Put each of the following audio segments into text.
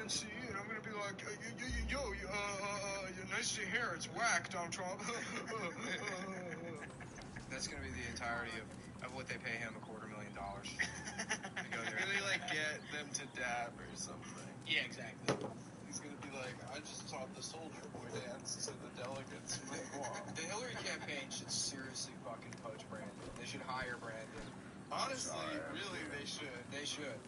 and see, and I'm gonna be like, yo, nice to hear. It's whack, Donald Trump. That's gonna be the entirety of what they pay him, $250,000 to go there. Really, like, get them to dab or something. Yeah, exactly. He's gonna be like, I just taught the soldier boy dance to the delegates. The Hillary campaign should seriously fucking poach Brandon. They should hire Brandon. Honestly, really, they should. They should.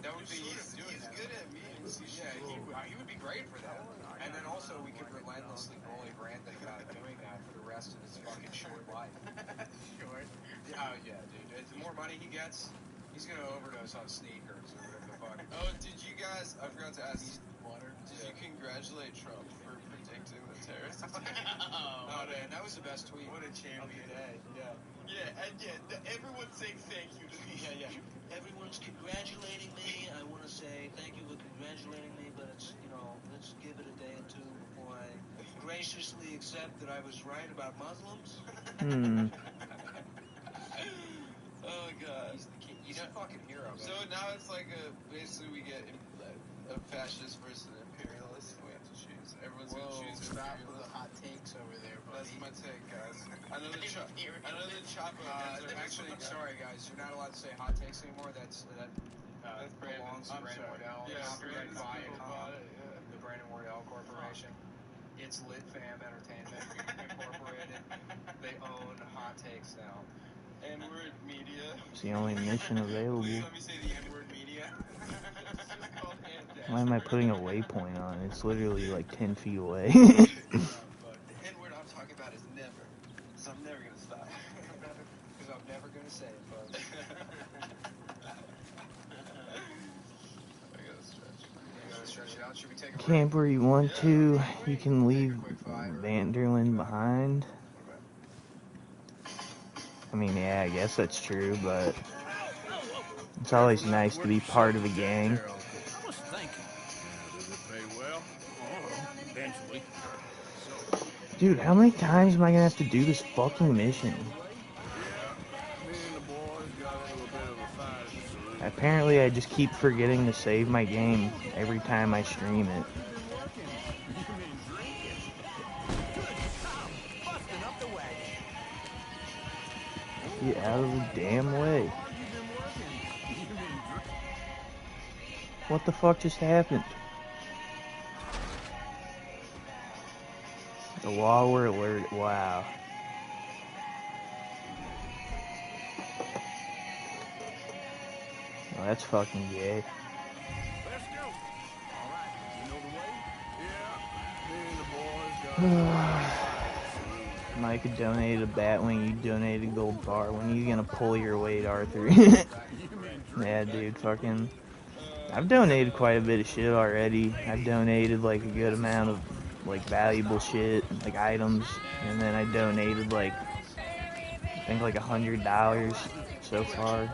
That would be. He's good at meetings. Yeah, he would be great for that. And then also, we could relentlessly bully Brandon about doing that for the rest of his fucking short life. Short? Oh, yeah, dude. The more money he gets, he's gonna overdose on sneakers or whatever the fuck. Oh, did you guys? I forgot to ask. Did you congratulate Trump for predicting the terrorist attack? Oh man, that was the best tweet. What a champion. Everyone's saying thank you to me. Yeah. Everyone's congratulating me. I want to say thank you for congratulating me, but it's, let's give it a day or two before I graciously accept that I was right about Muslims. Oh god. He's a fucking hero. Man. So now it's like basically we get a fascist versus an imperialist. We have to choose. Everyone's gonna choose. Stop with the hot takes over there, buddy. That's my take, guys. I know the chopper. Actually, sorry guys, you're not allowed to say hot takes anymore. That belongs to Brandon Wardell. Yeah, the Brandon Wardell Corporation. It's Lit Fam Entertainment Incorporated. They own Hot Takes now. N-word media. It's the only mission available. Let me say the N-word media. Why am I putting a waypoint on? It's literally like 10 feet away. The N-word I'm talking about is never. So I'm never going to stop. Because I'm never going to say it, folks. I gotta stretch it out. Should we take a break? Camp where you want to. You can leave Vanderlyn behind. I mean, yeah, I guess that's true, but it's always nice to be part of a gang. Dude, how many times am I gonna have to do this fucking mission? Apparently, I just keep forgetting to save my game every time I stream it. Get out of the damn way. What the fuck just happened? The law were alerted. Wow. Oh, that's fucking gay. Let's go. All right. You know the way? Yeah. Me and the boys got Micah donated a Batwing, you donated a gold bar. When are you gonna pull your weight, Arthur? Yeah, dude, fucking... I've donated quite a bit of shit already. I've donated, like, a good amount of, like, valuable shit, like, items. And then I donated, like, I think, like, $100 so far.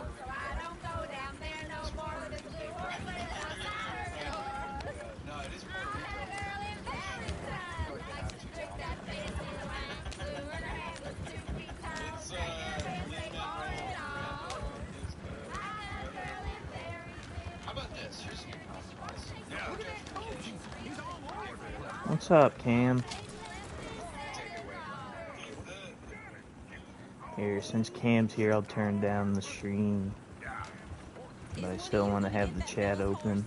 What's up, Cam? Here, since Cam's here, I'll turn down the stream. But I still want to have the chat open.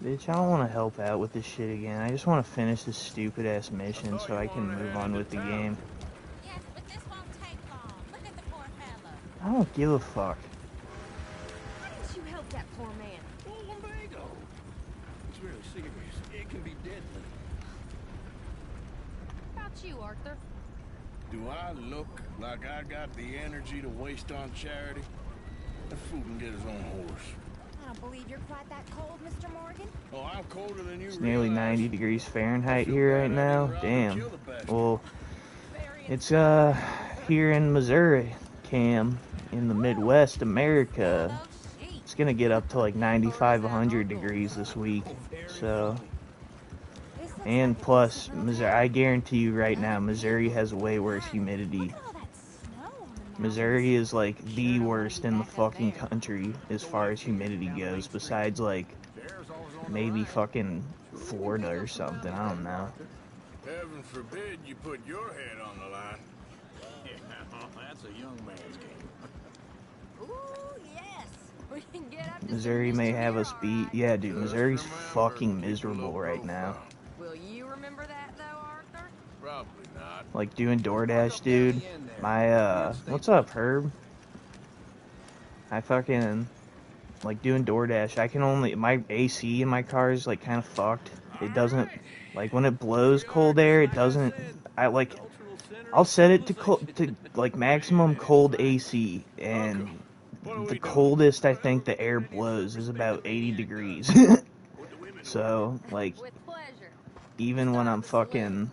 Bitch, I don't want to help out with this shit again. I just want to finish this stupid-ass mission so I can move on with the game. I don't give a fuck. Why didn't you help that poor man? Well, lumbago. It's really serious. It can be deadly. What about you, Arthur? Do I look like I got the energy to waste on charity? That fool can get his own horse. I don't believe you're quite that cold, Mr. Morgan. Oh, I'm colder than you. It's nearly 90 degrees Fahrenheit here right now. Damn. Well, it's here in Missouri, Cam, in the Midwest America. It's gonna get up to like 95, 100 degrees this week. So, and plus, Missouri, I guarantee you right now, Missouri has way worse humidity Missouri is like the worst in the fucking country as far as humidity goes, besides like maybe fucking Florida or something. I don't know. Heaven forbid you put your head on the line. Yeah, that's a young man's game. Ooh, yes. We can get up to Missouri may have us beat. Yeah, dude, Missouri's Just fucking remember, keep a low miserable right now. profile. Will you remember that, though, Arthur? Probably not. Like doing DoorDash, dude. My, what's up, Herb? I fucking, like doing DoorDash. I can only, my AC in my car is like kind of fucked. It doesn't, like when it blows cold air, it doesn't, I'll set it to like maximum cold AC, and the coldest I think the air blows is about 80 degrees. So, like, With pleasure. even when I'm fucking,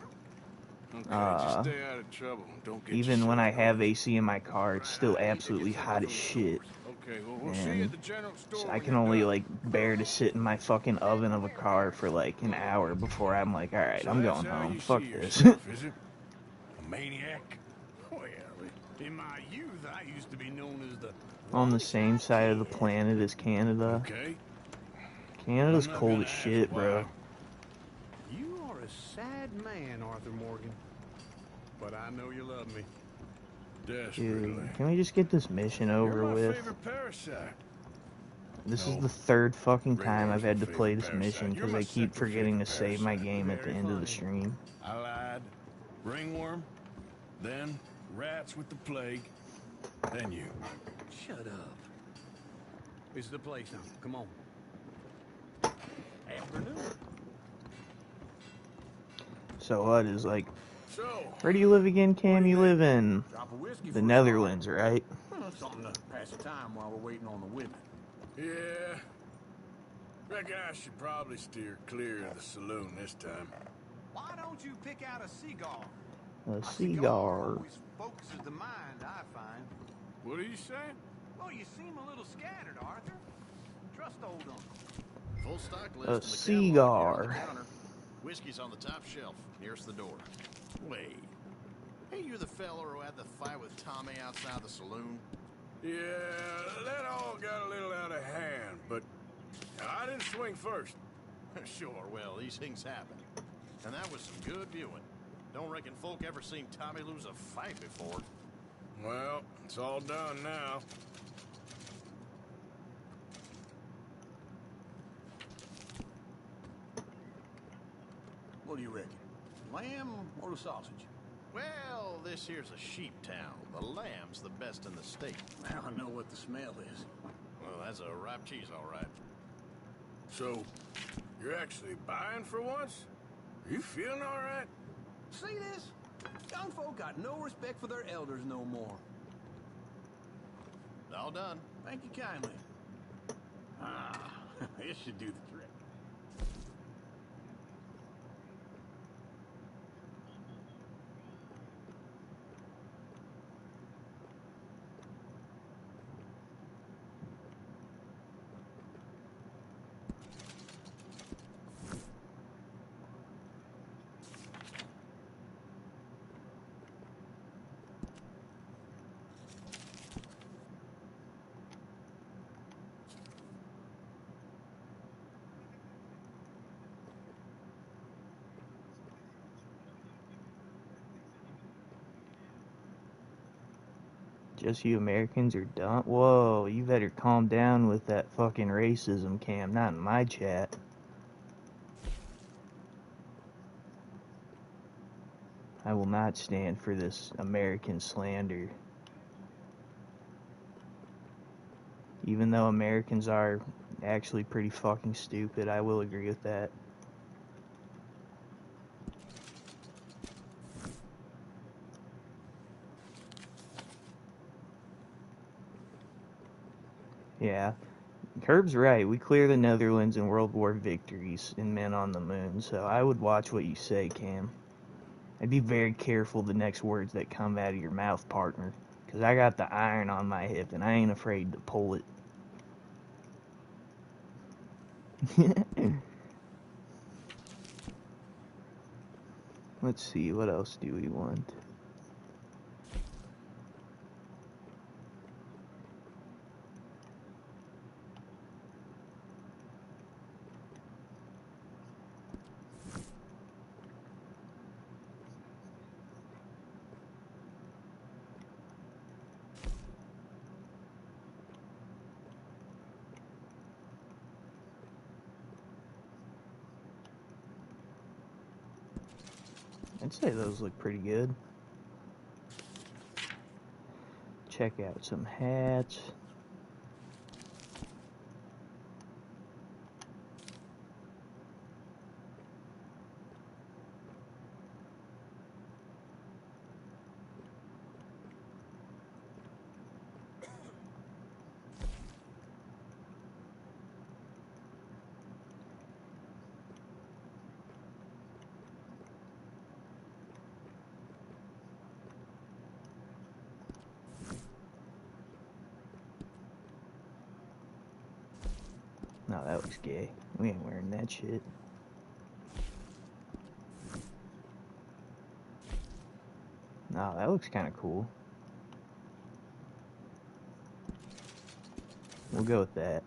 Okay, just stay out of trouble. Don't get even when I yourself have hurt. AC in my car, it's still absolutely hot as shit. Okay, well, we'll see you at the general store. I can only, like, bear to sit in my fucking oven of a car for, like, an hour before I'm like, alright, I'm going home. Fuck this. Is it? A maniac? Well, in my youth, I used to be known as the... On the same side of the planet as Canada. Okay. Canada's cold as shit, bro. You are a sad man, Arthur Morgan. But I know you love me. Desperately. Dude, can we just get this mission over You're my with? favorite parasite. This is No. the third fucking time I've had to Ringworm's my play this favorite mission parasite. because You're I my keep second forgetting to favorite save my parasite. game at the end of the stream. I lied. Ringworm, then rats with the plague, then you. Shut up. This is the place now. Come on. Afternoon. So what is like, So, where do you live again, Cam? You live in Drop of whiskey the for Netherlands, right? something to pass the time while we're waiting on the women. yeah. Reckon I should probably steer clear of the saloon this time. Why don't you pick out a cigar? A cigar. Always focuses the mind, I find. What are you saying? Well, you seem a little scattered, Arthur. Trust old uncle. Full stock list A in the cigar. catalog here on the counter. Whiskey's on the top shelf, nearest the door. Wait. Hey, you're the fella who had the fight with Tommy outside the saloon? Yeah, that all got a little out of hand, but I didn't swing first. Sure, well, these things happen. And that was some good viewing. Don't reckon folk ever seen Tommy lose a fight before. Well, it's all done now. What do you reckon? Lamb or the sausage? Well, this here's a sheep town. The lamb's the best in the state. Now I know what the smell is. Well, that's a ripe cheese, all right. So, you're actually buying for once? Are you feeling all right? See this? Young folk got no respect for their elders no more. All done. Thank you kindly. Ah, this should do the trick. Just you Americans are dumb. Whoa, you better calm down with that fucking racism, Cam. Not in my chat. I will not stand for this American slander. Even though Americans are actually pretty fucking stupid, I will agree with that. Yeah. Herb's right. We clear the Netherlands in World War victories in Men on the Moon, so I would watch what you say, Cam. I'd be very careful the next words that come out of your mouth, partner, because I got the iron on my hip and I ain't afraid to pull it. Let's see, what else do we want? I'd say those look pretty good. Check out some hats. No, that looks gay. We ain't wearing that shit. No, that looks kind of cool. We'll go with that.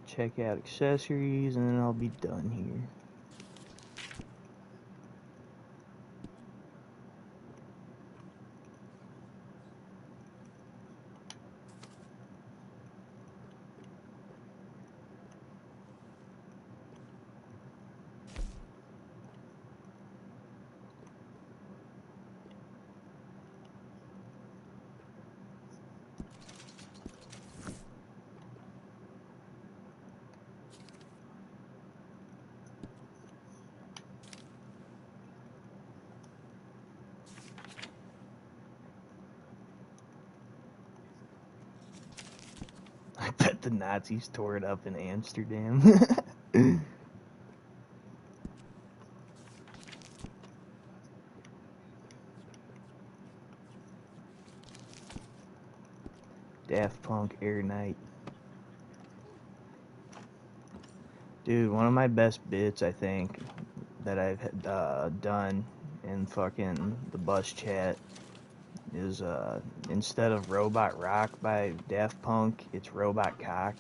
Check out accessories, and then I'll be done here. I bet the Nazis tore it up in Amsterdam. Daft Punk Air Night. Dude, one of my best bits, I think, that I've done in fucking the bus chat is instead of Robot Rock by Daft Punk, it's Robot Cock.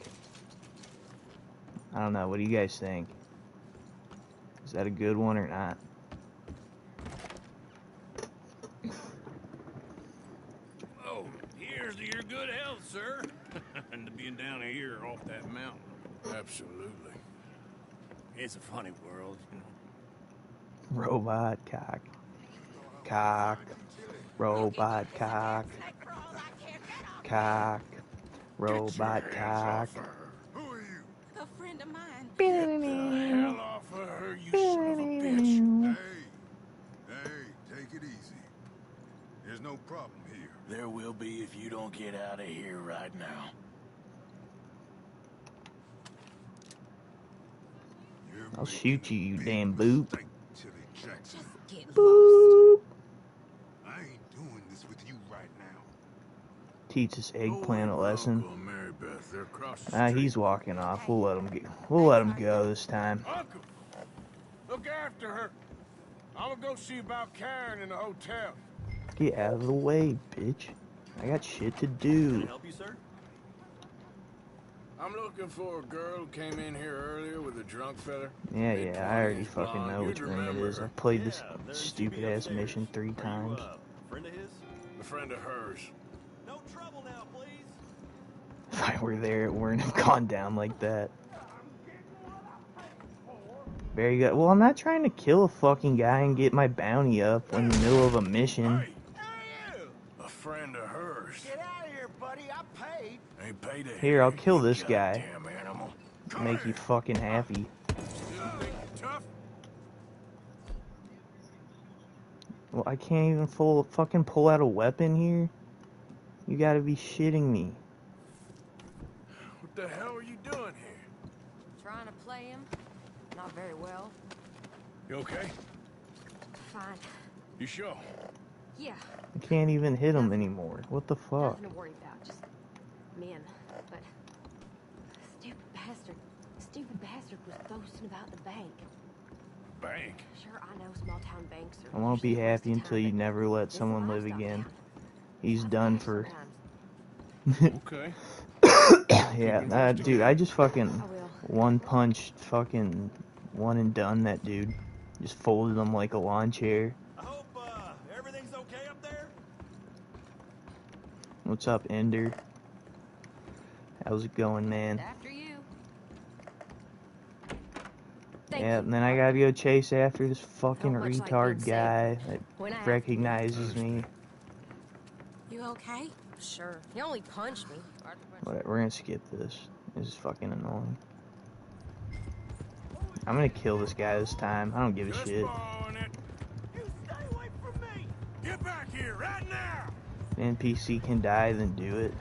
I don't know, what do you guys think? Is that a good one or not? Oh, here's to your good health, sir. And to being down here off that mountain. Absolutely. It's a funny world, you know. Robot Cock. Cock. Robot Cock. Cock. Robot Cock. Who are you? A friend of mine. Get the hell off of her, you son of a bitch. Hey, take it easy. There's no problem here. There will be if you don't get out of here right now. I'll shoot you, you damn boot. Just get lost. Boop. I ain't doing this with you right now. Teach this eggplant a lesson. Uncle and Mary Beth, they're across the street. He's walking off. We'll let him get. We'll let him go this time. Uncle, look after her. I'm gonna go see about Karen in the hotel. Get out of the way, bitch. I got shit to do. help you, sir? I'm looking for a girl who came in here earlier with a drunk fella. Yeah, I already fucking know which room it is. I've played this stupid ass mission 3 times. Friend of his? A friend of hers. No trouble now, please. If I were there, it wouldn't have gone down like that. Very good. Well, I'm not trying to kill a fucking guy and get my bounty up in the middle of a mission. Hey, a friend of hers. Get out of here, buddy. I paid. Ain't paid a Here, I'll hit, kill you this guy. goddamn animal. Make you fucking happy. Still think you're tough? Well, I can't even fucking pull out a weapon here. You gotta be shitting me. What the hell are you doing here? Trying to play him. Not very well. You okay? Fine. You sure? Yeah. I can't even hit him anymore. What the fuck? Nothing to worry about. Just men. But stupid bastard was boasting about the bank. Bank? Sure, I know small town banks are. I won't be usually a waste happy of until time, you but never let this is someone a live lifestyle again. town. He's Have done cash for. sometimes. Okay. Yeah, dude, I just fucking I will. one punched fucking one and done that dude. Just folded him like a lawn chair. I hope everything's okay up there. What's up, Ender? How's it going, man? After you. Yeah, and then I gotta go chase after this fucking How much like retard being guy When I that have- recognizes me. You okay? Sure. He only punched me. Whatever, we're gonna skip this. This is fucking annoying. I'm gonna kill this guy this time. I don't give a Just shit. on it. You stay away from me. Get back here right now. If an NPC can die, then do it.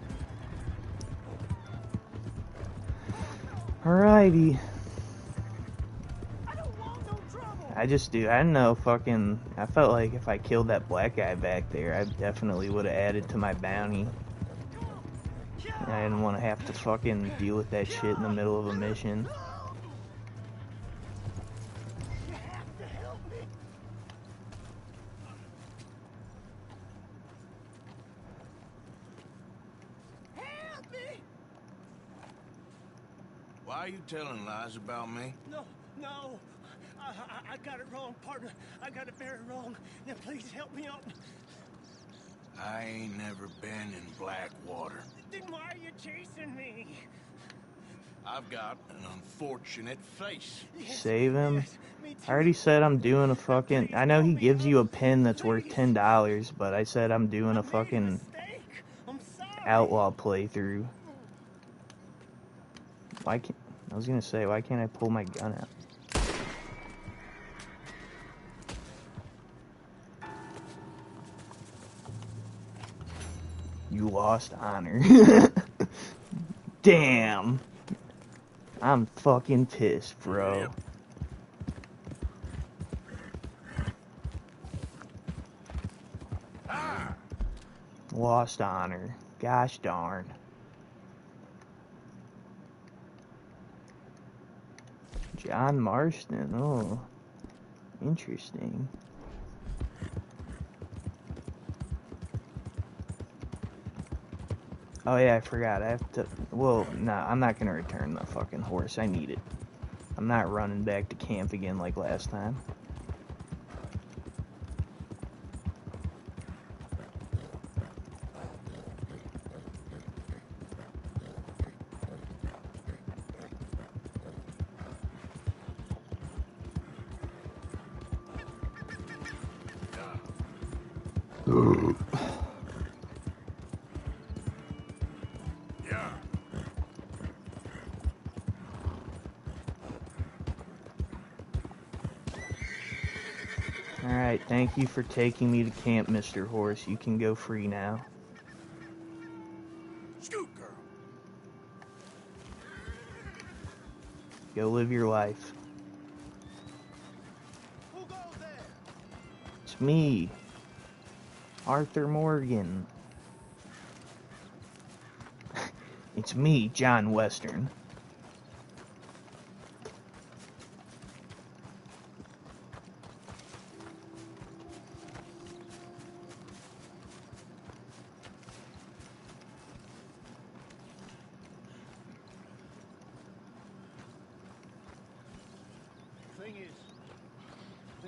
Alrighty. I just do. I know fucking. I felt like if I killed that black guy back there, I definitely would have added to my bounty. And I didn't want to have to fucking deal with that shit in the middle of a mission. Why are you telling lies about me? No. I got it wrong, partner. I got it very wrong. Now please help me out. I ain't never been in Blackwater. Then why are you chasing me? I've got an unfortunate face. Save him. I already said I'm doing a fucking. I know he gives you a pin that's worth $10, but I said I'm doing a fucking outlaw playthrough. Why can't. I was gonna say, why can't I pull my gun out? You lost honor. Damn. I'm fucking pissed, bro. Lost honor. Gosh darn. John Marston. Oh. Interesting. Oh yeah, I forgot. I have to. Well, nah, I'm not gonna return the fucking horse. I need it. I'm not running back to camp again like last time. Alright, thank you for taking me to camp, Mr. Horse. You can go free now. Scoot, girl. Go live your life. Who goes there? It's me, Arthur Morgan. It's me, John Western.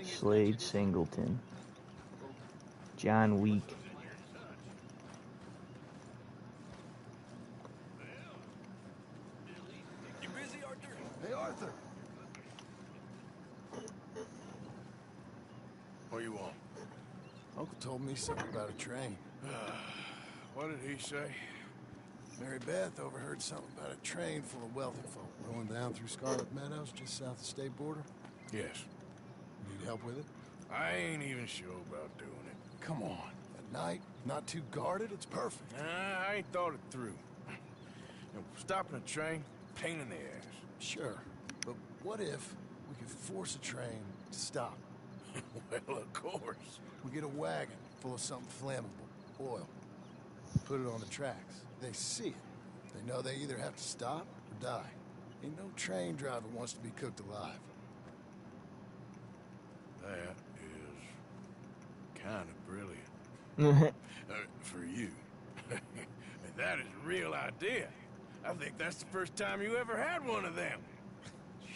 Slade Singleton. John Week. You busy, Arthur? Hey, Arthur. What do you want? Uncle told me something about a train. What did he say? Mary Beth overheard something about a train full of wealthy folk rolling down through Scarlet Meadows just south of the state border. Yes. Need help with it? I ain't even sure about doing it. Come on. At night, not too guarded, it's perfect. I ain't thought it through. Stopping a train, pain in the ass. Sure. But what if we could force a train to stop? Well, of course. We get a wagon full of something flammable, oil. Put it on the tracks. They see it. They know they either have to stop or die. Ain't no train driver wants to be cooked alive. That is kind of brilliant. For you. That is a real idea. I think that's the first time you ever had one of them.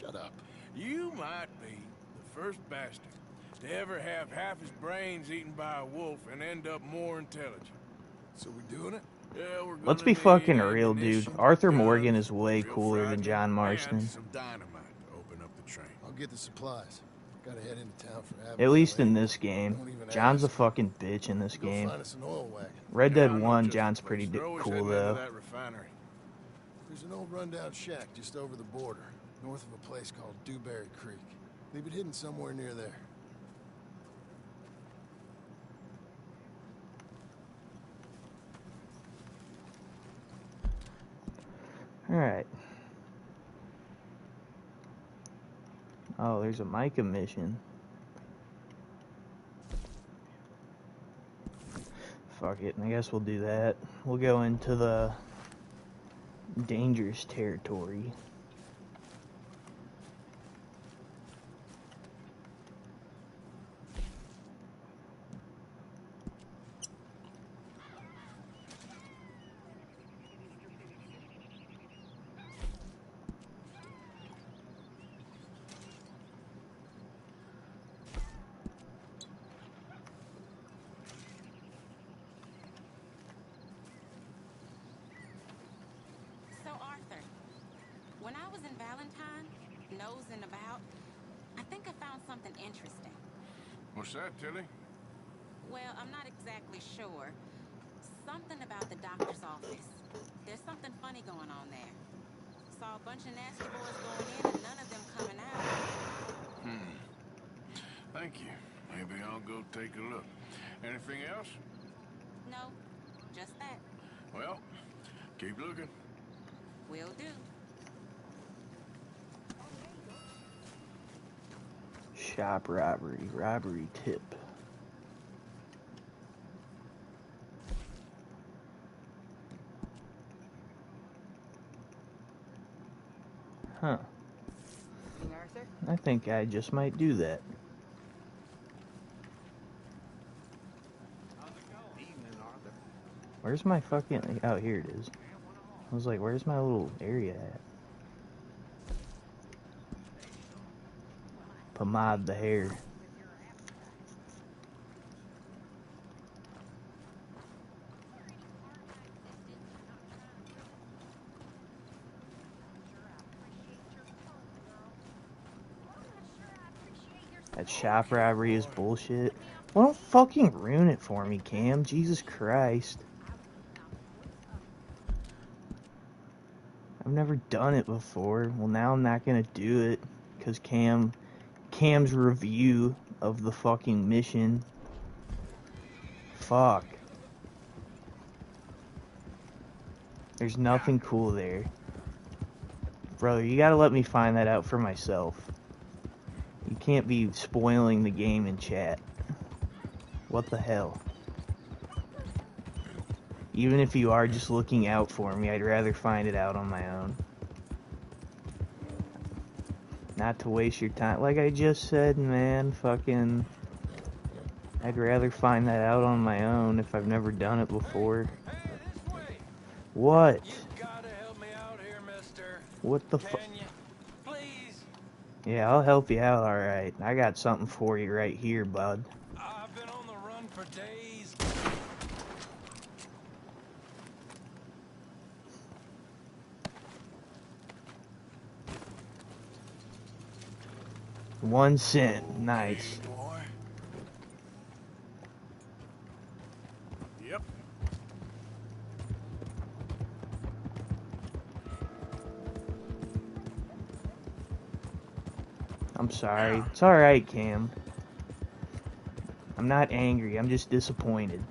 Shut up. You might be the first bastard to ever have half his brains eaten by a wolf and end up more intelligent. So we doing it? Yeah, we're Let's gonna be fucking need real, dude. ammunition, Arthur guns, Morgan is way real cooler than frightening, John and Marston. some dynamite to open up the train. I'll get the supplies. Gotta head into town for At least in this game. John's a fucking bitch in this game. Find us an oil wagon. Red Dead 1, John's pretty cool though. There's an old rundown shack just over the border, north of a place called Dewberry Creek. Leave it hidden somewhere near there. Alright. Oh, there's a Micah mission. Fuck it, I guess we'll do that. We'll go into the dangerous territory. When I was in Valentine, nosing about, I think I found something interesting. What's that, Tilly? Well, I'm not exactly sure. Something about the doctor's office. There's something funny going on there. Saw a bunch of nasty boys going in and none of them coming out. Thank you. Maybe I'll go take a look. Anything else? No, just that. Well, keep looking. Will do. Shop robbery, robbery tip. Huh. Arthur? I think I just might do that. Where's my fucking... Oh, here it is. I was like, where's my little area at? Pomade the hair. That shop robbery is bullshit. Well, don't fucking ruin it for me, Cam. Jesus Christ. I've never done it before. Well, now I'm not gonna do it because Cam's review of the fucking mission. Fuck. There's nothing cool there. Brother, you gotta let me find that out for myself. You can't be spoiling the game in chat. What the hell? Even if you are just looking out for me, I'd rather find it out on my own. Not to waste your time. Like I just said, man, fucking... I'd rather find that out on my own if I've never done it before. What? You gotta help me out here, mister. What the fuck? Can you? Please? Yeah, I'll help you out, alright. I got something for you right here, bud. I've been on the run for days. $0.01. Nice. Boy. Yep. I'm sorry. It's alright, Cam. I'm not angry, I'm just disappointed.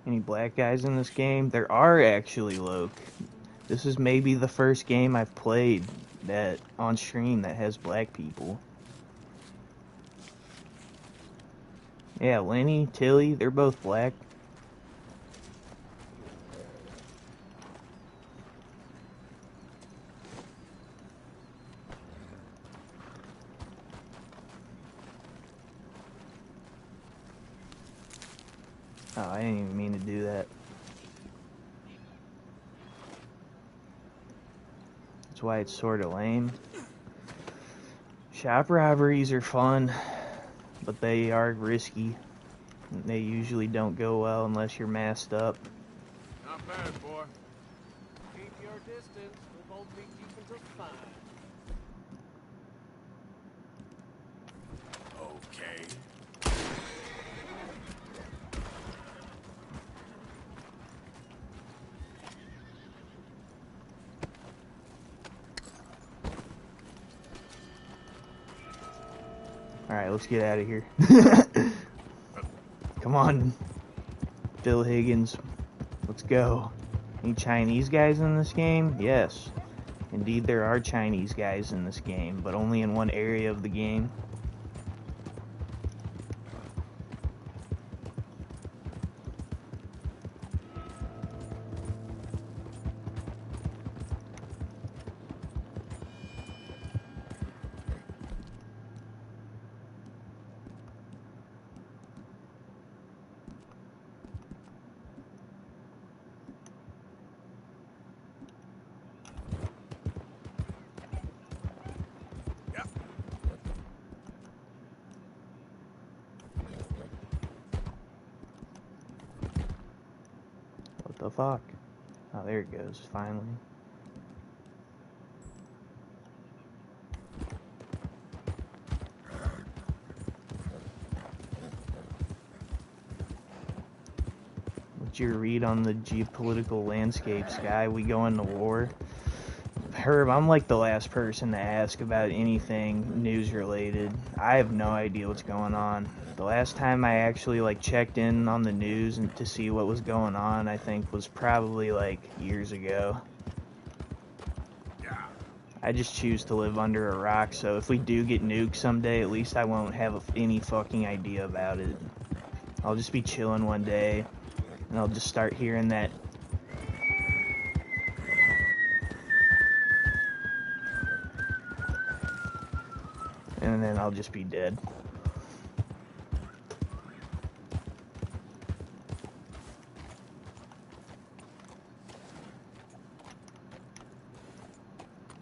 Any black guys in this game? There are actually, Loke. This is maybe the first game I've played that on stream that has black people. Yeah, Lenny, Tilly, they're both black. Oh, I didn't even mean to do that. That's why it's sort of lame. Shop robberies are fun, but they are risky. They usually don't go well unless you're masked up. Not bad, boy. Keep your distance. We'll both be keeping just fine. Okay. Alright, let's get out of here. Come on, Phil Higgins. Let's go. Any Chinese guys in this game? Yes. Indeed, there are Chinese guys in this game, but only in one area of the game. What the fuck? Oh, there it goes, finally. What's your read on the geopolitical landscape, Sky? We go into war? Herb, I'm like the last person to ask about anything news related. I have no idea what's going on. The last time I actually like checked in on the news and to see what was going on, I think was probably like years ago. I just choose to live under a rock, so if we do get nuked someday, at least I won't have any fucking idea about it. I'll just be chilling one day, and I'll just start hearing that. And then I'll just be dead.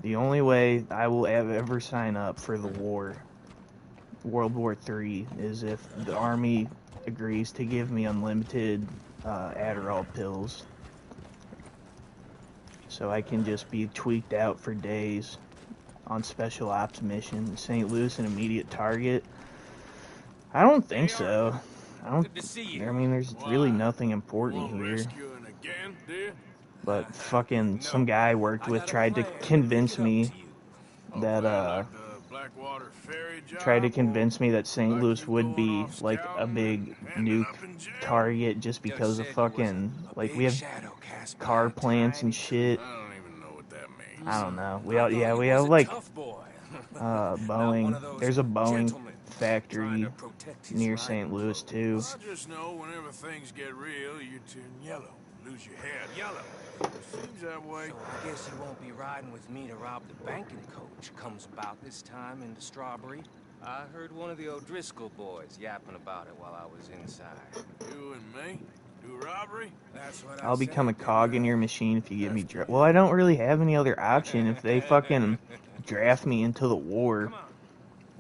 The only way I will ever sign up for the war, World War III, is if the Army agrees to give me unlimited Adderall pills. So I can just be tweaked out for days on special ops mission. St. Louis an immediate target? I don't think so. I mean, there's really nothing important here. But fucking some guy I worked with tried to convince me that St. Louis would be like a big nuke target just because of fucking, like, we have car plants and shit. I don't know. We have like Boeing. There's a Boeing factory near St. Louis too. I just know whenever things get real, you turn yellow. Lose your hair yellow. Seems that way. So I guess you won't be riding with me to rob the banking coach comes about this time in the Strawberry. I heard one of the O'Driscoll boys yapping about it while I was inside. You and me? Do robbery? That's what I'll become a cog in your machine if you give me well, I don't really have any other option. If they fucking draft me into the war,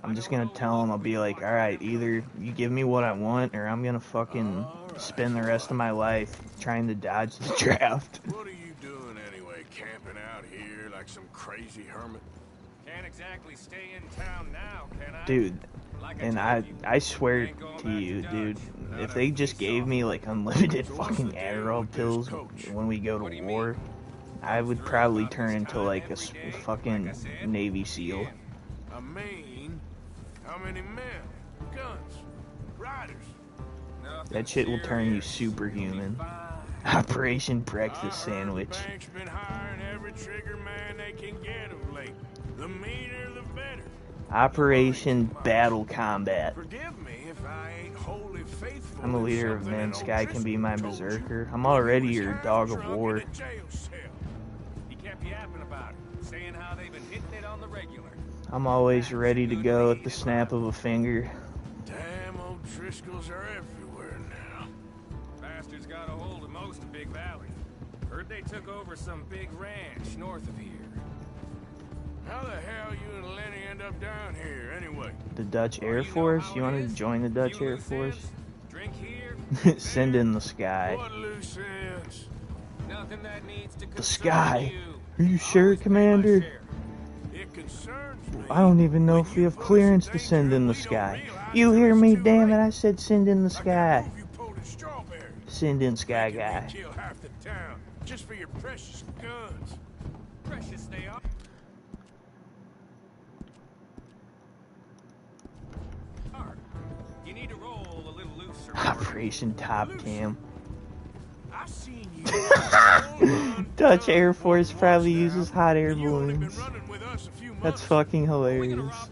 I'm just gonna tell them, I'll be like, alright, either you give me what I want, or I'm gonna fucking spend the rest of my life trying to dodge the draft. What are you doing anyway, camping out here like some crazy hermit? Can't exactly stay in town now, can I? Dude, and I swear to you, dude, if they just gave me like unlimited fucking Adderall pills when we go to war, I would probably turn into like a fucking Navy SEAL. I mean, how many men, guns, riders? That shit will turn you superhuman. Operation Breakfast Sandwich. The bank's been hiring every trigger man they can get of late. The meaner, the better. Operation Battle Combat. Forgive me if I ain't wholly I'm a leader of men. Sky can be my berserker. I'm already your dog of war. He kept yapping about it, saying how they've been hitting it on the regular. I'm always ready to go at the snap of a finger. Damn O'Driscolls are everywhere now. Bastards got a hold of most of Big Valley. Heard they took over some big ranch north of here. How the hell you and Lenny end up down here, anyway? The Dutch Air Force? You wanted to join the Dutch Air Force? Drink here. Send in the Sky. What loose ends? Nothing that needs to The Sky. you. Are you sure, Commander? It concerns me. I don't even know if we have clearance to send in the Sky. You hear me? Damn it, I said send in the Sky. Send in Sky Guy. Kill half the town just for your precious guns. Precious they are. You need to roll a little looser. Operation Top Cam. I've seen you. Dutch Air Force probably uses hot air balloons. That's fucking hilarious.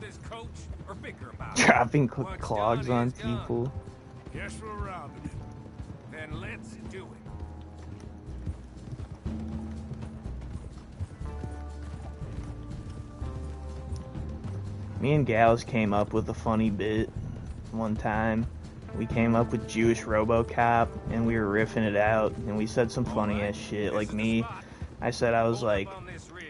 Dropping clogs on people. Guess we're robbing it. Then let's do it. Me and Gals came up with a funny bit one time. We came up with Jewish RoboCop, and we were riffing it out, and we said some funny-ass shit. Like me, I said I was like,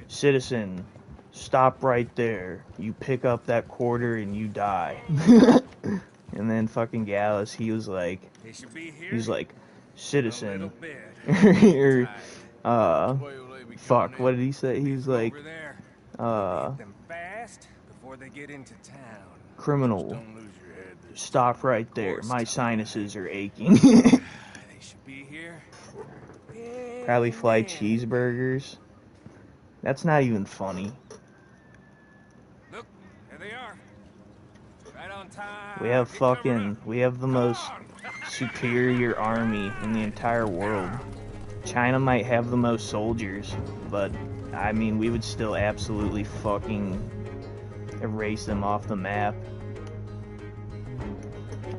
"Citizen, stop right there. You pick up that quarter and you die." And then fucking Gallus, he was like, "Citizen," or, fuck, what did he say? He was like, "Criminal, stop right there. My sinuses are aching." Probably fly cheeseburgers. That's not even funny. Look, there they are. Right on time. We have the most superior army in the entire world. China might have the most soldiers, but I mean, we would still absolutely fucking erase them off the map.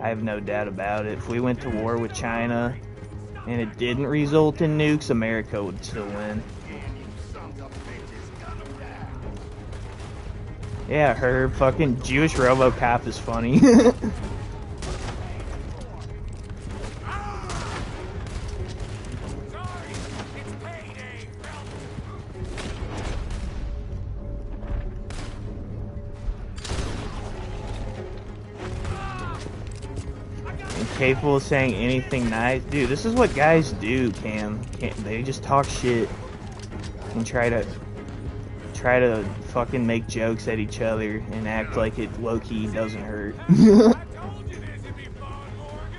I have no doubt about it. If we went to war with China and it didn't result in nukes, America would still win. Yeah, her fucking Jewish RoboCop is funny. Capable of saying anything nice. Dude, this is what guys do, Cam. They just talk shit and try to fucking make jokes at each other and act like it low-key doesn't hurt.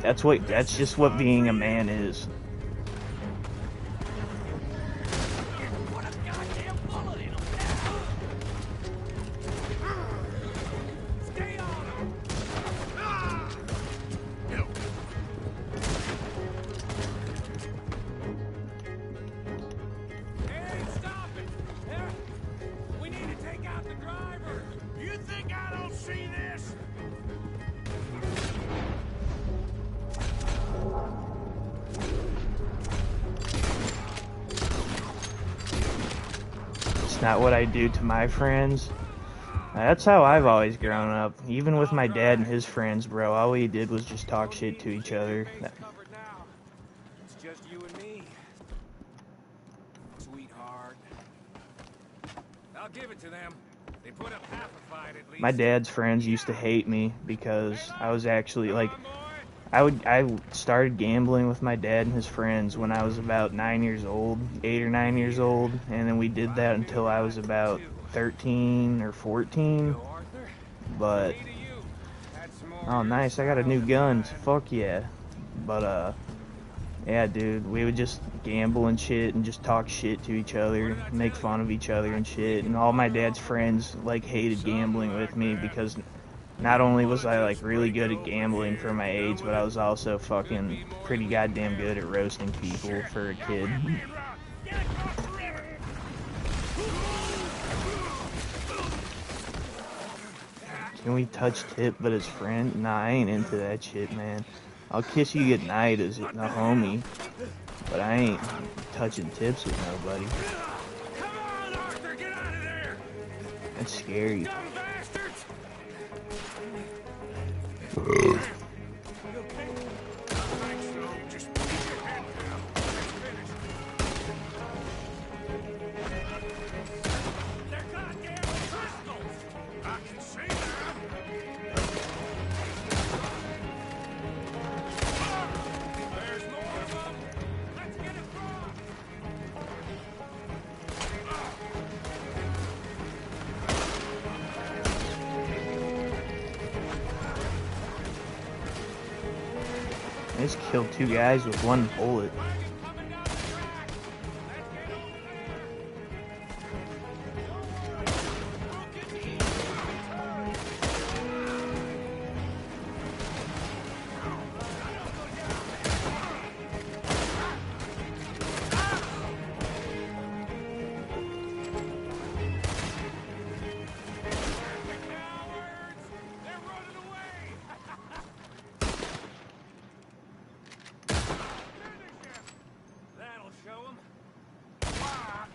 That's just what being a man is. Not what I do to my friends. That's how I've always grown up. Even with my dad and his friends, bro, all we did was just talk shit to each other. It's just you and me. Sweetheart. I'll give it to them. They put up half a fight at least. My dad's friends used to hate me because I was actually like, I started gambling with my dad and his friends when I was about 9 years old, 8 or 9 years old, and then we did that until I was about 13 or 14. But oh, nice! I got a new gun. Fuck yeah! But yeah, dude, we would just gamble and shit and just talk shit to each other, make fun of each other and shit. And all my dad's friends like hated gambling with me because not only was I like really good at gambling for my age, but I was also fucking pretty goddamn good at roasting people for a kid. Can we touch Tip but his friend? Nah, I ain't into that shit, man. I'll kiss you goodnight as a homie, but I ain't touching tips with nobody. Come on, Arthur, get out of there! That's scary. Dumb bastards! You okay? I think so. Just keep your head down. Let's finish. They're goddamn crystals! I can see that. There's more of them. Let's get across. I just killed 2 guys with 1 bullet.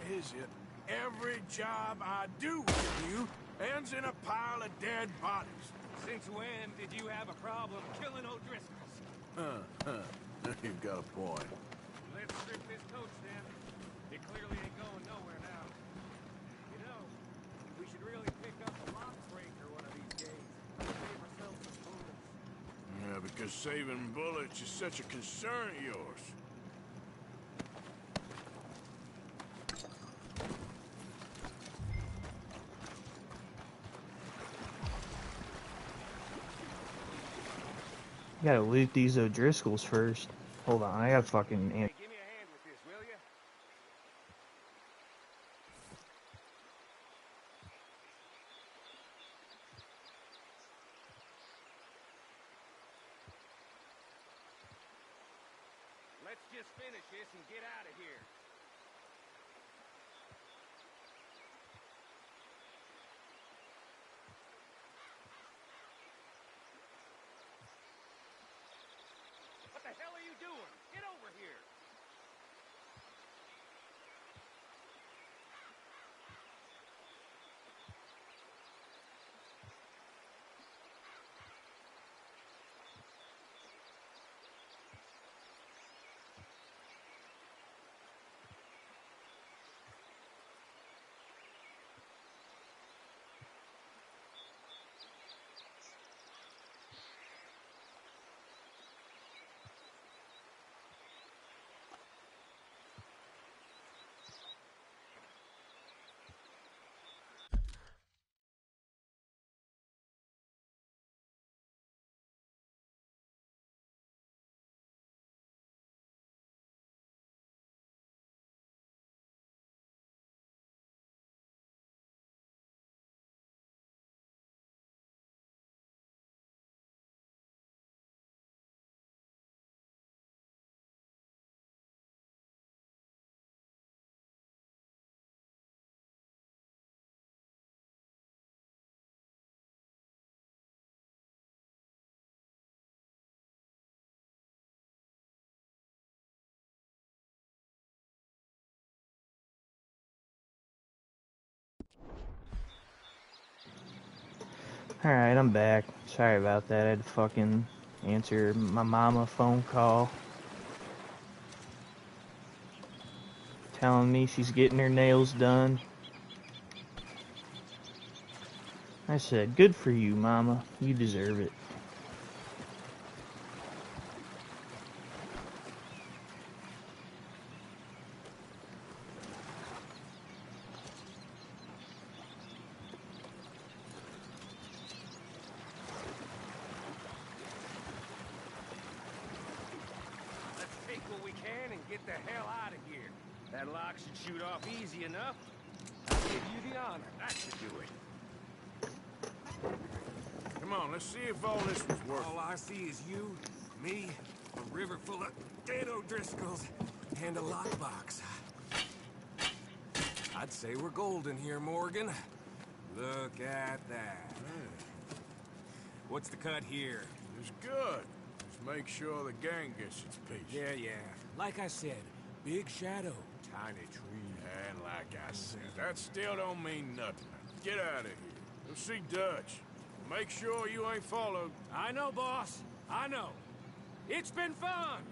Is it every job I do with you ends in a pile of dead bodies? Since when did you have a problem killing O'Driscolls? You've got a point. Let's strip this coach then. It clearly ain't going nowhere now. You know, we should really pick up a lock breaker one of these days. Save ourselves some bullets. Yeah, because saving bullets is such a concern of yours. I gotta loot these O'Driscolls first. Hold on, I gotta fucking... Hey, give me a hand with this, will ya? Let's just finish this and get out of here. What the hell are you doing? Get over here! Alright, I'm back. Sorry about that. I had to fucking answer my mama phone call. Telling me she's getting her nails done. I said, good for you, mama. You deserve it. What we can and get the hell out of here. That lock should shoot off easy enough. I'll give you the honor. That should do it. Come on, let's see if all this was worth it. All I see is you, me, a river full of dead O'Driscolls, and a lockbox. I'd say we're golden here, Morgan. Look at that. Hey. What's the cut here? It's good. It's Just make sure the gang gets its piece. Yeah, yeah. Like I said, big shadow, tiny tree. And like I said, that still don't mean nothing. Get out of here. You'll see Dutch. Make sure you ain't followed. I know, boss. I know. It's been fun.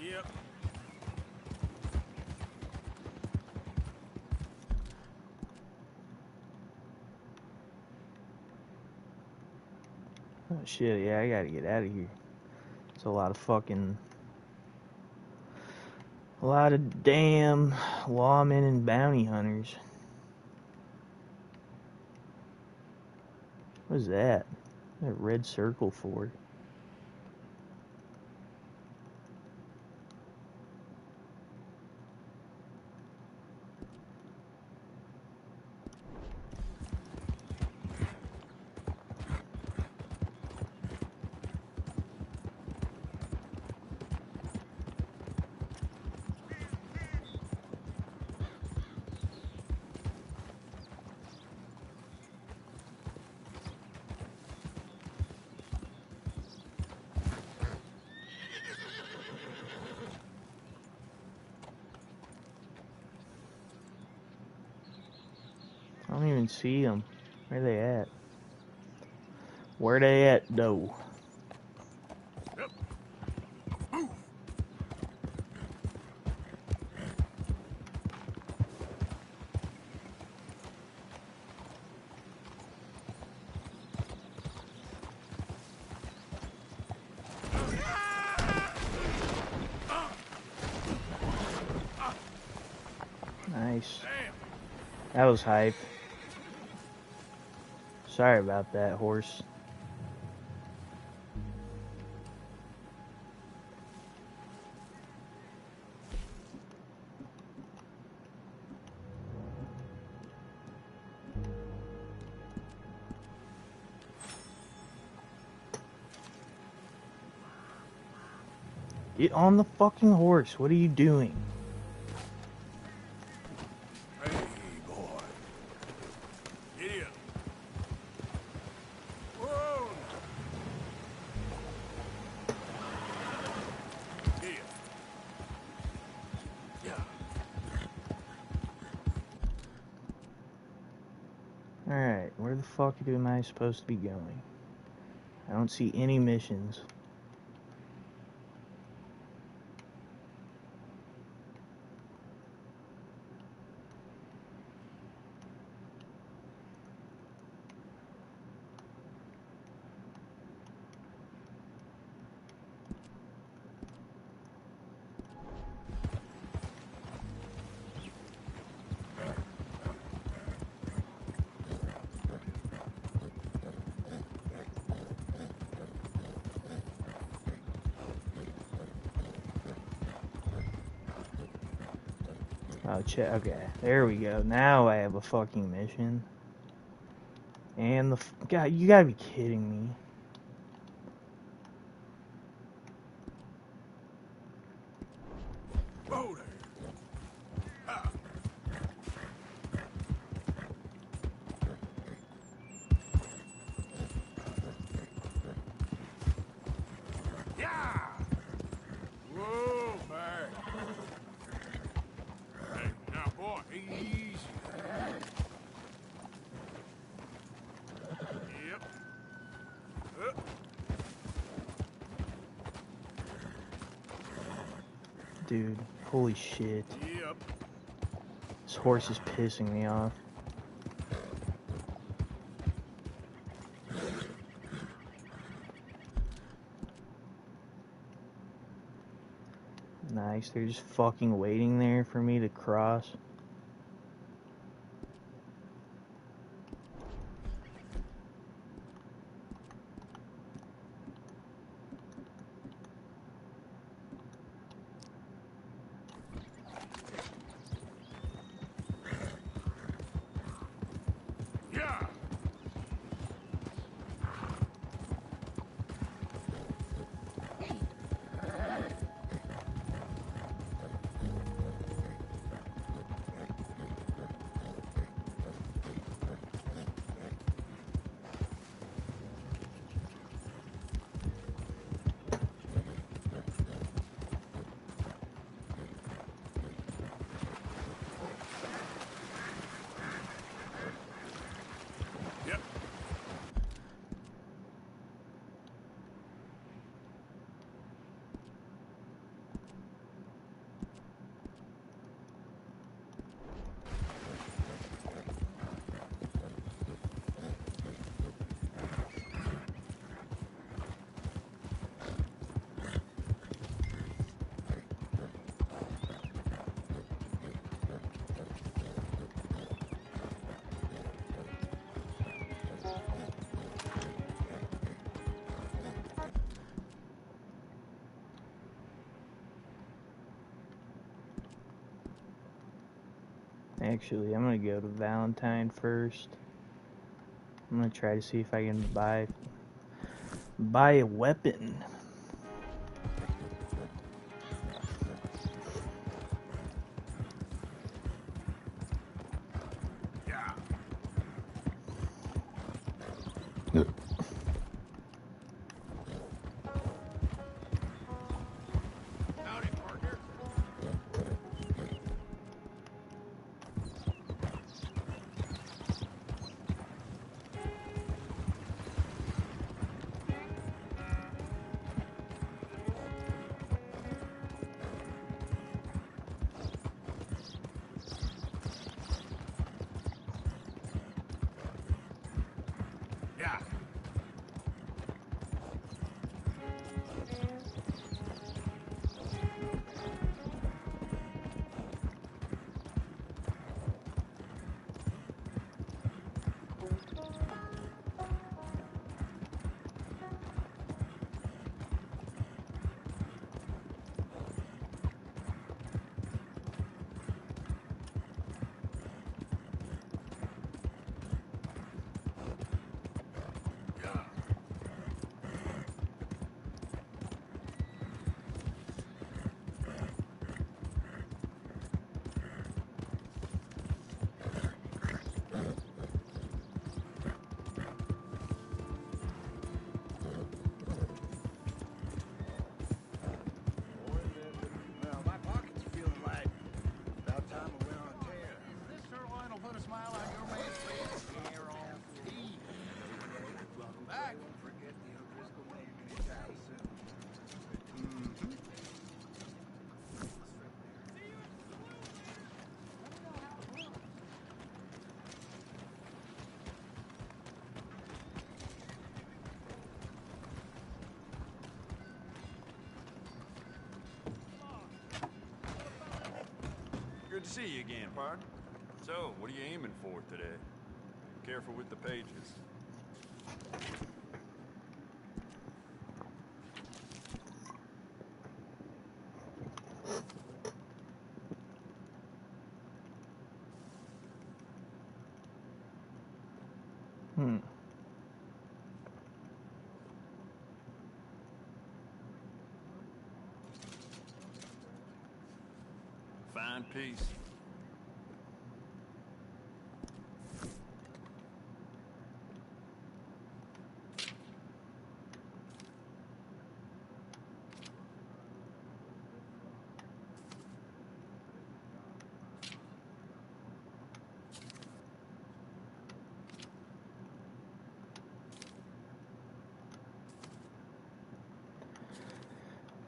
Yep. Oh shit, yeah, I gotta get out of here. It's a lot of damn lawmen and bounty hunters. What is that? That red circle for? I don't even see them. Where they at? Where they at, though? Yep. Move. Nice. Damn. That was hype. Sorry about that, horse. Get on the fucking horse. What are you doing? Hey, boy. Giddy up. Whoa. Here. Yeah. Alright, where the fuck am I supposed to be going? I don't see any missions. Oh, okay, there we go. Now I have a fucking mission. And God, you gotta be kidding me. Whoa there. Ah. Yeah. Whoa, back. Hey, now, boy, easy. Yep. Dude, holy shit. Yep. This horse is pissing me off. Nice, they're just fucking waiting there for me to cross. Actually, I'm gonna go to Valentine first. I'm gonna try to see if I can buy a weapon. Good to see you again, partner. So, what are you aiming for today? Careful with the pages. Fine piece.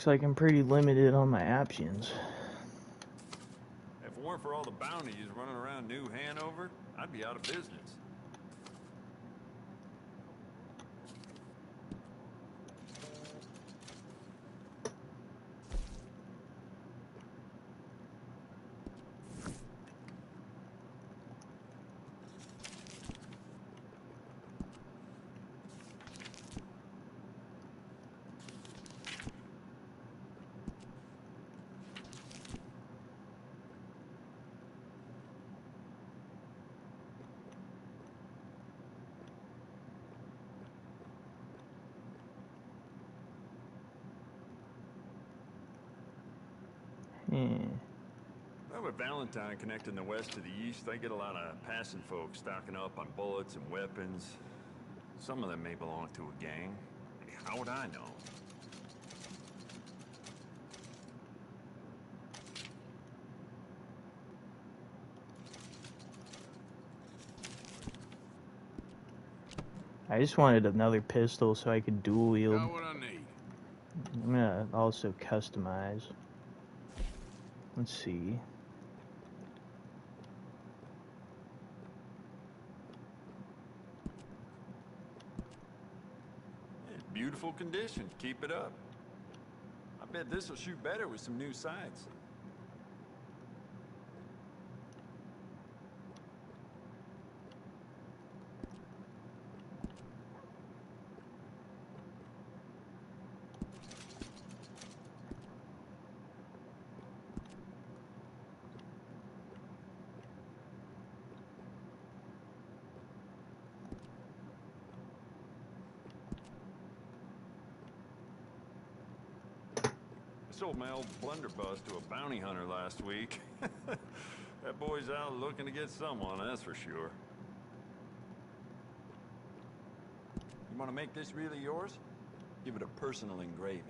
Looks like I'm pretty limited on my options. If it weren't for all the bounties running around New Hanover, I'd be out of business. Well, with Valentine connecting the west to the east, they get a lot of passing folks stocking up on bullets and weapons. Some of them may belong to a gang. How would I know? I just wanted another pistol so I could dual wield. Got what I need. I'm gonna also customize. Let's see. Beautiful condition. Keep it up. I bet this will shoot better with some new sights. Sold my old blunderbuss to a bounty hunter last week. That boy's out looking to get someone, that's for sure. You want to make this really yours? Give it a personal engraving.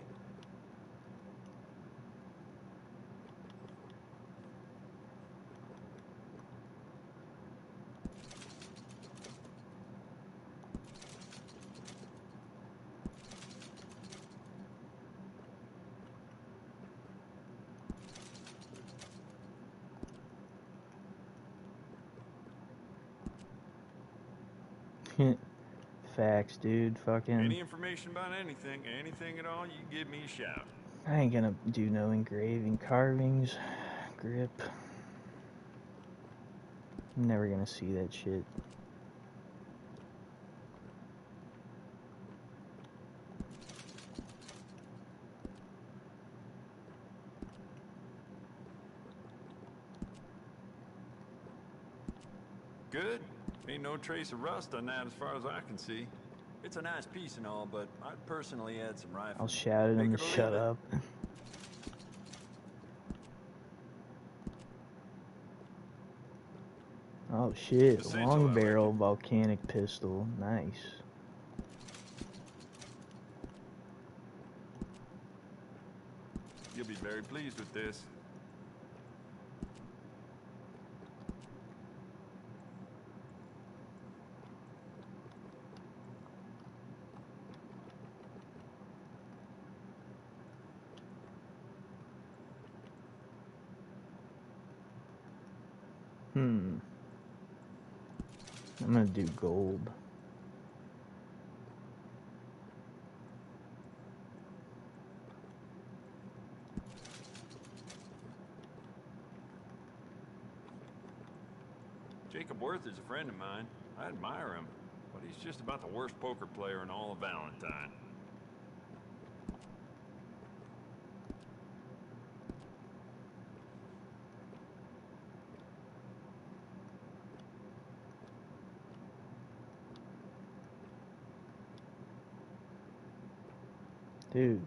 Facts, dude. Fucking. Any information about anything at all, you give me a shout. I ain't gonna do no engraving, carvings, grip. I'm never gonna see that shit. Good. Ain't no trace of rust on that as far as I can see. It's a nice piece and all, but I'd personally add some rifle. I'll shout at him to shut up. Oh shit, long barrel volcanic pistol. Nice. You'll be very pleased with this. I'm gonna do gold. Jacob Worth is a friend of mine. I admire him, but he's just about the worst poker player in all of Valentine. Dude,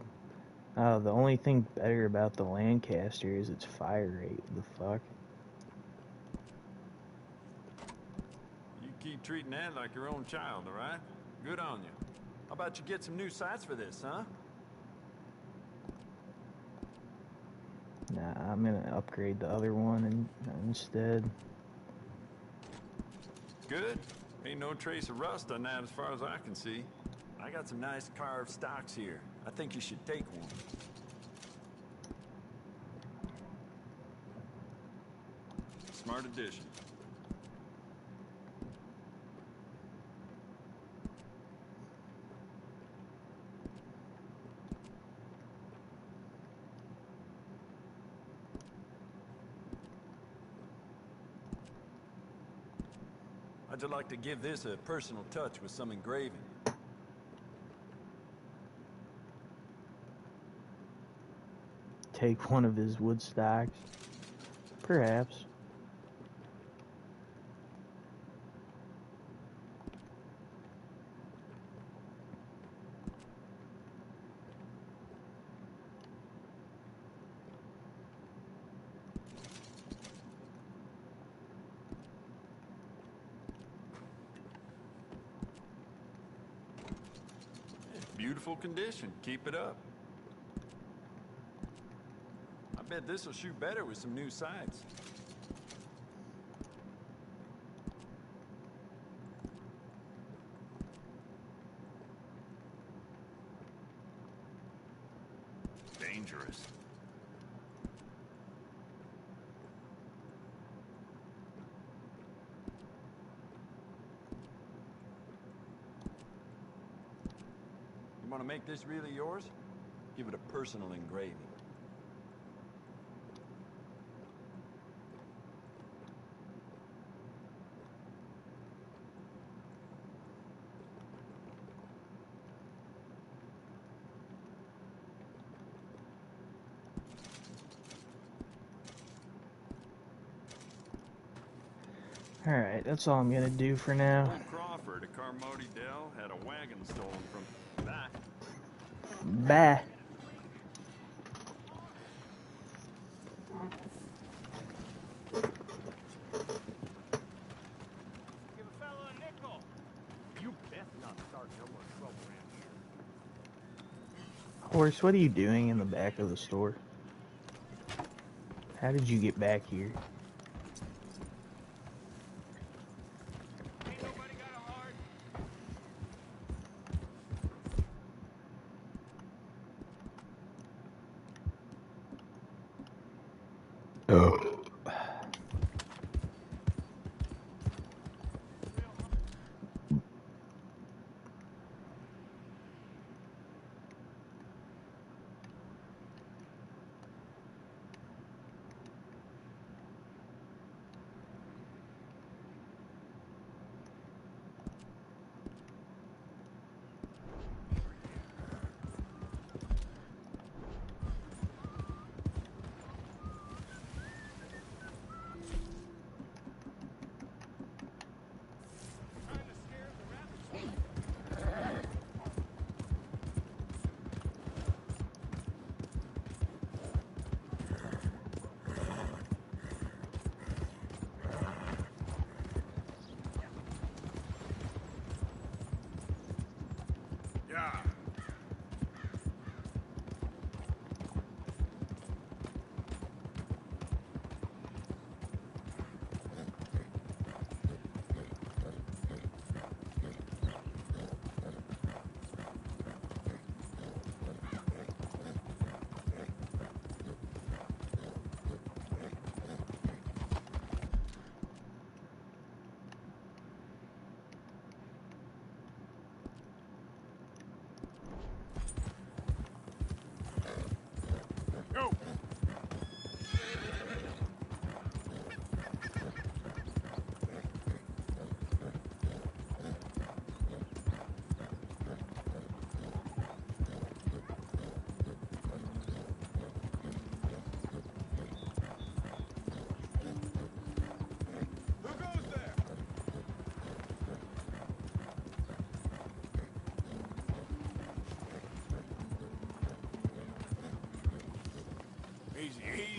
the only thing better about the Lancaster is its fire rate. The fuck? You keep treating that like your own child, all right? Good on you. How about you get some new sights for this, huh? Nah, I'm gonna upgrade the other one instead. Good. Ain't no trace of rust on that as far as I can see. I got some nice carved stocks here. I think you should take one. Smart addition. I'd just like to give this a personal touch with some engraving. Take one of his wood stocks. Perhaps. Beautiful condition. Keep it up. I bet this will shoot better with some new sights. Dangerous. You want to make this really yours? Give it a personal engraving. Alright, that's all I'm gonna do for now. Old Crawford at Carmody Dell had a wagon stolen from... Bye. Bye. Horse, what are you doing in the back of the store? How did you get back here? Oh. Yeah. Go. Who goes there? Easy, easy.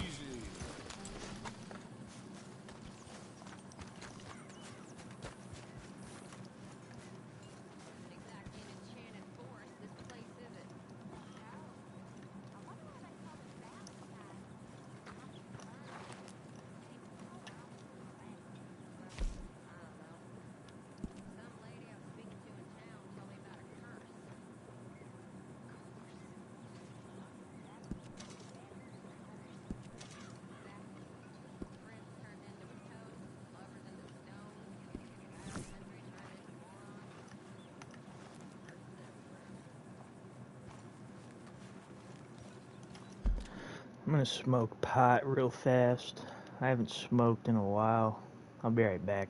I'm gonna smoke pot real fast. I haven't smoked in a while. I'll be right back.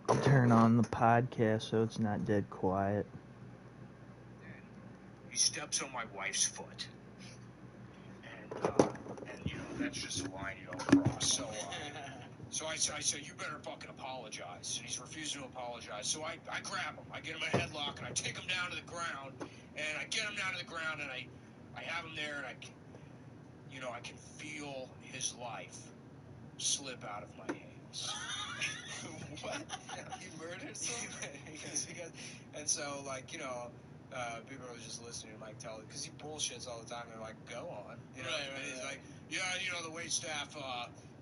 I'll turn on the podcast so it's not dead quiet. He steps on my wife's foot. And you know, that's just a line you don't cross. So I say, you better fucking apologize. And he's refusing to apologize. So I grab him. I get him in a headlock, and I take him down to the ground. And I get him down to the ground, and I have him there, and I can feel his life slip out of my hands. What? You murdered someone? And so, like, you know, people are just listening to Mike tell it, because he bullshits all the time. They're like, go on. You know? Right, he's like, yeah, you know, the wait staff,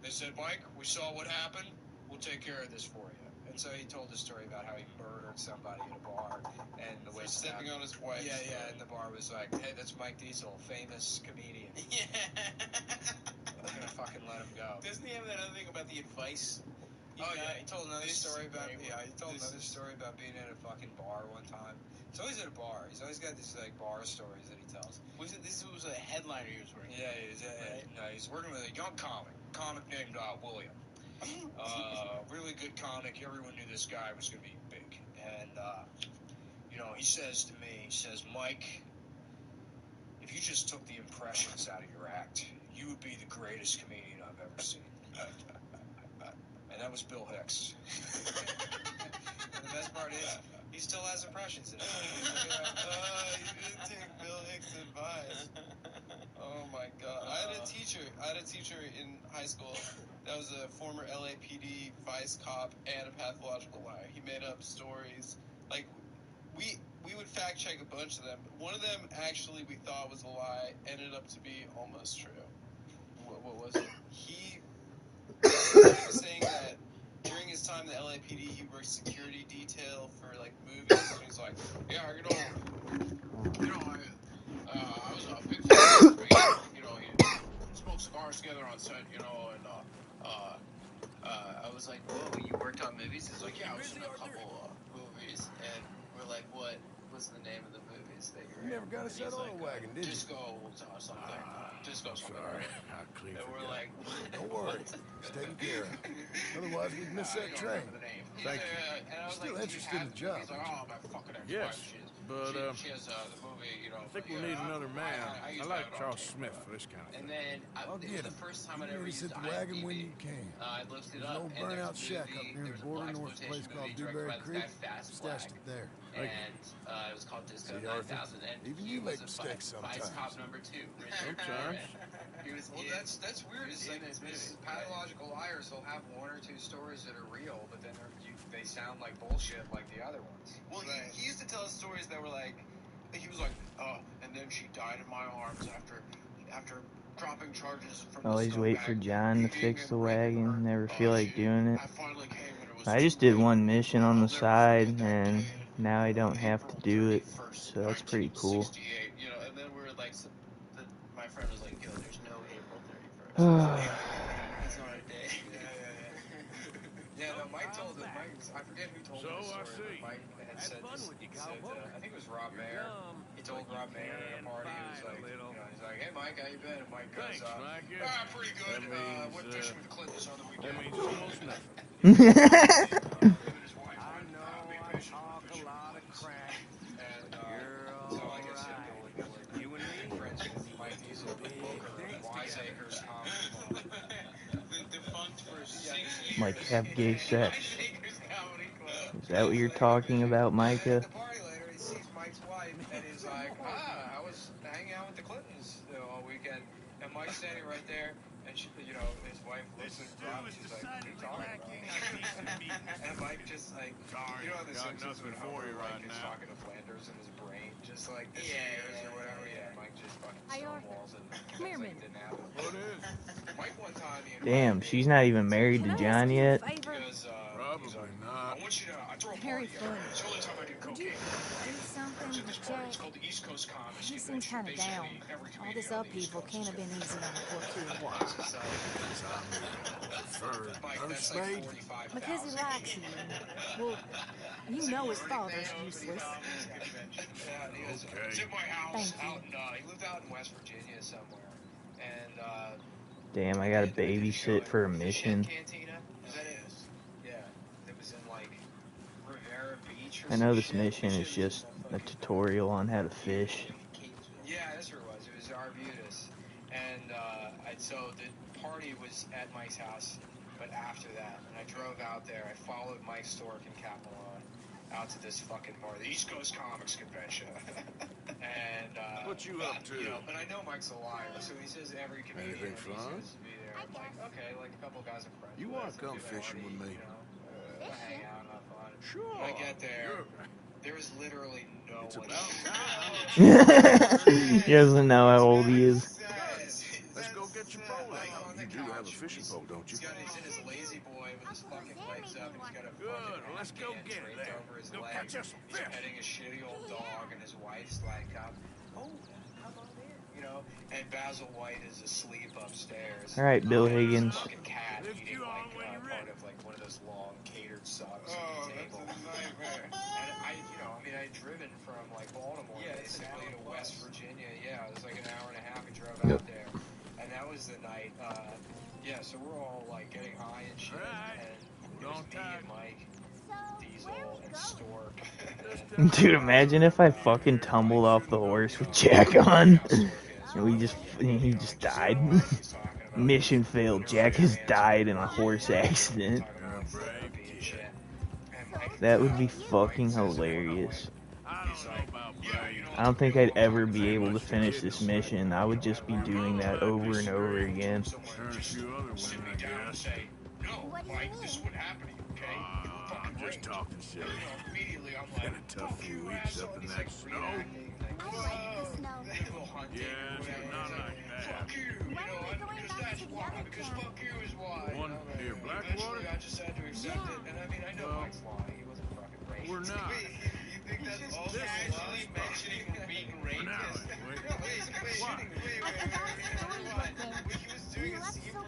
they said, Mike, we saw what happened. We'll take care of this for you. And so he told the story about how he murdered somebody at a bar, and the wait staff, stepping on his wife. Yeah, and the bar was like, hey, that's Mike Diesel, famous comedian. Yeah. I'm gonna fucking let him go. Doesn't he have that other thing about the advice? He told another story about being at a fucking bar one time. He's always at a bar. He's always got these like bar stories that he tells. This was a headliner he was working with? Yeah, he's working with a young comic named William. Really good comic. Everyone knew this guy was going to be big. And, you know, he says to me, Mike, if you just took the impressions out of your act, you would be the greatest comedian I've ever seen. And that was Bill Hicks. And the best part is, he still has impressions in it. You didn't take Bill Hicks' advice. Oh my God. I had a teacher in high school that was a former LAPD vice cop and a pathological liar. He made up stories. Like, we would fact check a bunch of them. One of them actually we thought was a lie, ended up to be almost true. What was it? He was saying that during his time in the LAPD, he worked security detail for like movies. And he's like, yeah, I was a big fan of he smoked cigars together on set, and I was like, whoa, you worked on movies? He's like, yeah, I was in a couple movies, and we're like, what's the name of the movies that you're in? You never got us that oil wagon, did you? Disco something. Disco something. And we're like, don't worry, it's taken care of. Otherwise, we'd miss that train. Thank you. And I was Still like, interested in the job. He's like, oh, my fucking ex-wife. Yes, but she has the movie, I think we'll need another man. I like Charles Smith for this kind of And thing. then I'll it get was him. the first time I'd You ever noticed used the wagon when you IMDb. came. I looked it There's up. an old and there's burnout a shack up movie- near there the was a border, black north of a place exploitation called movie directed Dewberry by this Creek. guy, Fast Stashed Black. it there. And it was called Disco See, Arthur, 9000. And even he you was make a mistakes vice sometimes. cop number 2. Sometimes. He was Well, that's weird. It's like this pathological liars. They'll have one or two stories that are real, but then they sound like bullshit like the other ones. Well, he used to tell us stories that were like, he was like, and then she died in my arms after dropping charges from Always wait for John to fix the wagon. Never feel like doing it. I finally came and it was I just did one mission on the side, and now I don't have to do it, so that's pretty cool. And then we're like, my friend was like, yo, there's no April 31st. It's not a day. Yeah, no, Mike told it. I forget who told me the story, but Mike had said this. I think it was Rob Mayer. He told Rob Mayer at a party, he was like, he's like, hey Mike, how you been? And Mike goes, pretty good. Went fishing with the Clintons on the weekend. That means almost nothing. I know I talk a lot of crap. And you're so I guess you and me, friends with Mike Diesel, Wiseacres, the defunct for 6 years. Like, have gay sex. Is that what you're talking about, Micah? At the party later, he sees Mike's wife, and he's like, I was hanging out with the Clintons all weekend. And Mike's standing right there, and she, his wife looks at Rob, and she's like, what are you talking about? And Mike just like, the Simpsons when Homer is talking to Flanders in his brain, just like disappears or whatever. Yeah, Mike just fucking stonewalls and Come here a minute. didn't happen. What is? Mike one time, Damn, she's not even married to John yet. Probably not. I want you to throw a Very party. funny. It's the only time I do Would you cocaine. do something It's in with this party. It's Jack? called the East Coast Comics He seems Convention. kind of down. Basically, every All this comedian on the East upheaval Coast can't is have been gonna- easy on the poor kid. Mike, that's like 45,000. Because he likes you. Well, you know his father's useless. It's in my house. Thank you. He lived out in West Virginia somewhere. And, Damn, I gotta babysit for a mission. Cantina? That is. Yeah. It was in, like, Rivera Beach or I know some this shit. mission is just a tutorial on how to fish. Yeah, that's where it was. It was Arbutus. And so the party was at Mike's house, but after that, and I drove out there. I followed Mike Stork and Capelon out to this fucking bar, the East Coast Comics Convention. And What you up to? But I know Mike's a liar, so he says every comedian Anything he's fun? supposed to be there. I'm like, okay, like a couple guys I'm friends You with. wanna come do that fishing party, with me? Hang out and have fun. Sure. When I get there, there is literally no one. He doesn't know how old he is. Let's go get your pole out. You do have a fishing pole, don't you? He's in his lazy boy with his fucking legs up, and he's got a Good. Let's go get it there. over his Go leg. catch us some He's fish. petting a shitty old dog, and his wife's like, oh, how about there? And Basil White is asleep upstairs. All right, Bill Higgins. Fucking cat eating like part of like one of those long catered subs at the table. And I'd driven from like Baltimore basically to West Virginia. Yeah, it was like an hour and a half. We drove out there, and that was the night. So we're all like getting high and shit, and it was me and Mike, Diesel, and Stork. Dude, imagine if I fucking tumbled off the horse with Jack on, and he just died. Mission failed. Jack has died in a horse accident. That would be fucking hilarious. I don't think I'd ever be able to finish this mission. I would just be doing that over and over again. Sit me down and say, no, Mike, this is what happened to you, okay? You fucking I'm just talking silly. Immediately, I'm Been like, a tough few weeks up in that snow. Yes, but not like that. Fuck you, you know, because that's why. Because fuck you is why. One near Blackwater? Eventually, I just had to accept it, and I mean, I know Mike's lying. He wasn't fucking raped. We're not. Wait, you think that's all casually mentioning being raped? Now, Wait, why? He was doing a scene for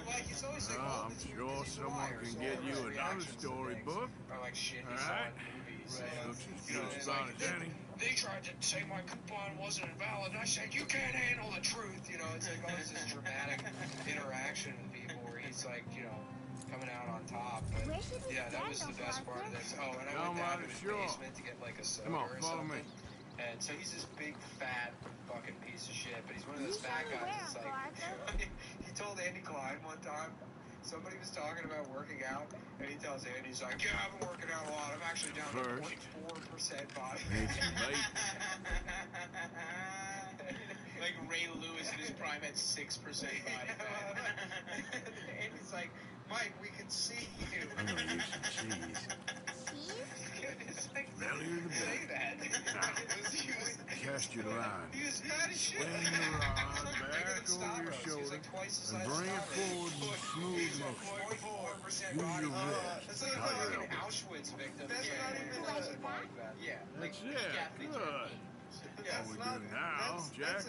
like, he's always like, oh, I'm sure someone can get you another storybook. Or like shit he All saw right. in movies. Looks as You know, good as it's about like, it, Danny. they tried to say my coupon wasn't invalid, and I said, you can't handle the truth. You know, it's like always this dramatic interaction with people where he's like, you know, coming out on top. But yeah, that was the best part of this. Oh, and I went down to his basement to get like a soda or something. And so he's this big, fat, fucking piece of shit, but he's one of those fat guys that's like, he told Andy Klein one time, somebody was talking about working out, and he tells Andy, he's like, yeah, I've been working out a lot, I'm actually down to 0.4% body fat. Like Ray Lewis in his prime at 6% body fat. And Andy's like, Mike, we can see you. I'm gonna use some cheese. Belly or the belly? Cast your line. Swing the rod back over your shoulder and bring it forward in smooth motion. Use your wrist. That's like a fucking Auschwitz victim. That's not even like that. Yeah. That's it. Good. What we do now, Jack, is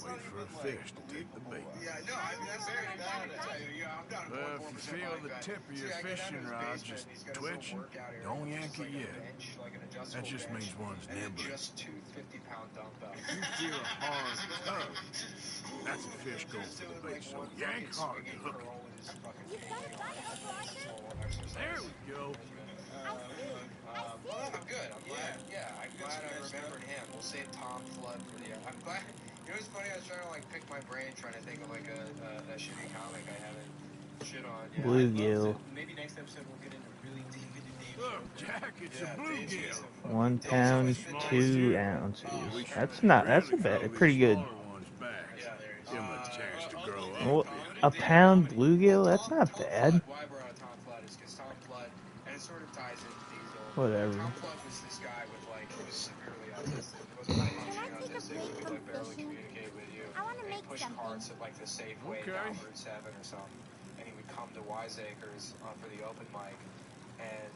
wait for a fish to take the bait. Yeah, no, I mean, that's very bad. Well, if you feel the tip of your fishing rod just twitching, don't yank it yet. That just means one's nibbling. Just 2 50-pound dumbbells. If you feel a hard tug, that's a fish going for the bait, so yank hard to hook it. There we go. Well, I'm good. I'm glad. Yeah, I'm glad I remembered him. We'll save Tom Flood for the. I'm glad. You know what's funny? I was trying to like pick my brain, trying to think of like a shitty comic I haven't shit on. Yeah, Bluegill. Maybe next episode we'll get into really deep into Dave. Look, Jack, it's a bluegill. 1 pound, 2 ounces. That's a pretty good. Give him a chance to grow up. Well, a pound bluegill? That's not bad. Why I brought out Tom Flood is because Tom Flood, and it sort of ties into Diesel. Whatever. Tom Flood was this guy with like, he was severely autistic. He wasn't functioning autistic, he could like barely communicate with you. And he pushed carts at like the Safeway down Route 7 or something. And he would come to Wiseacres for the open mic. And,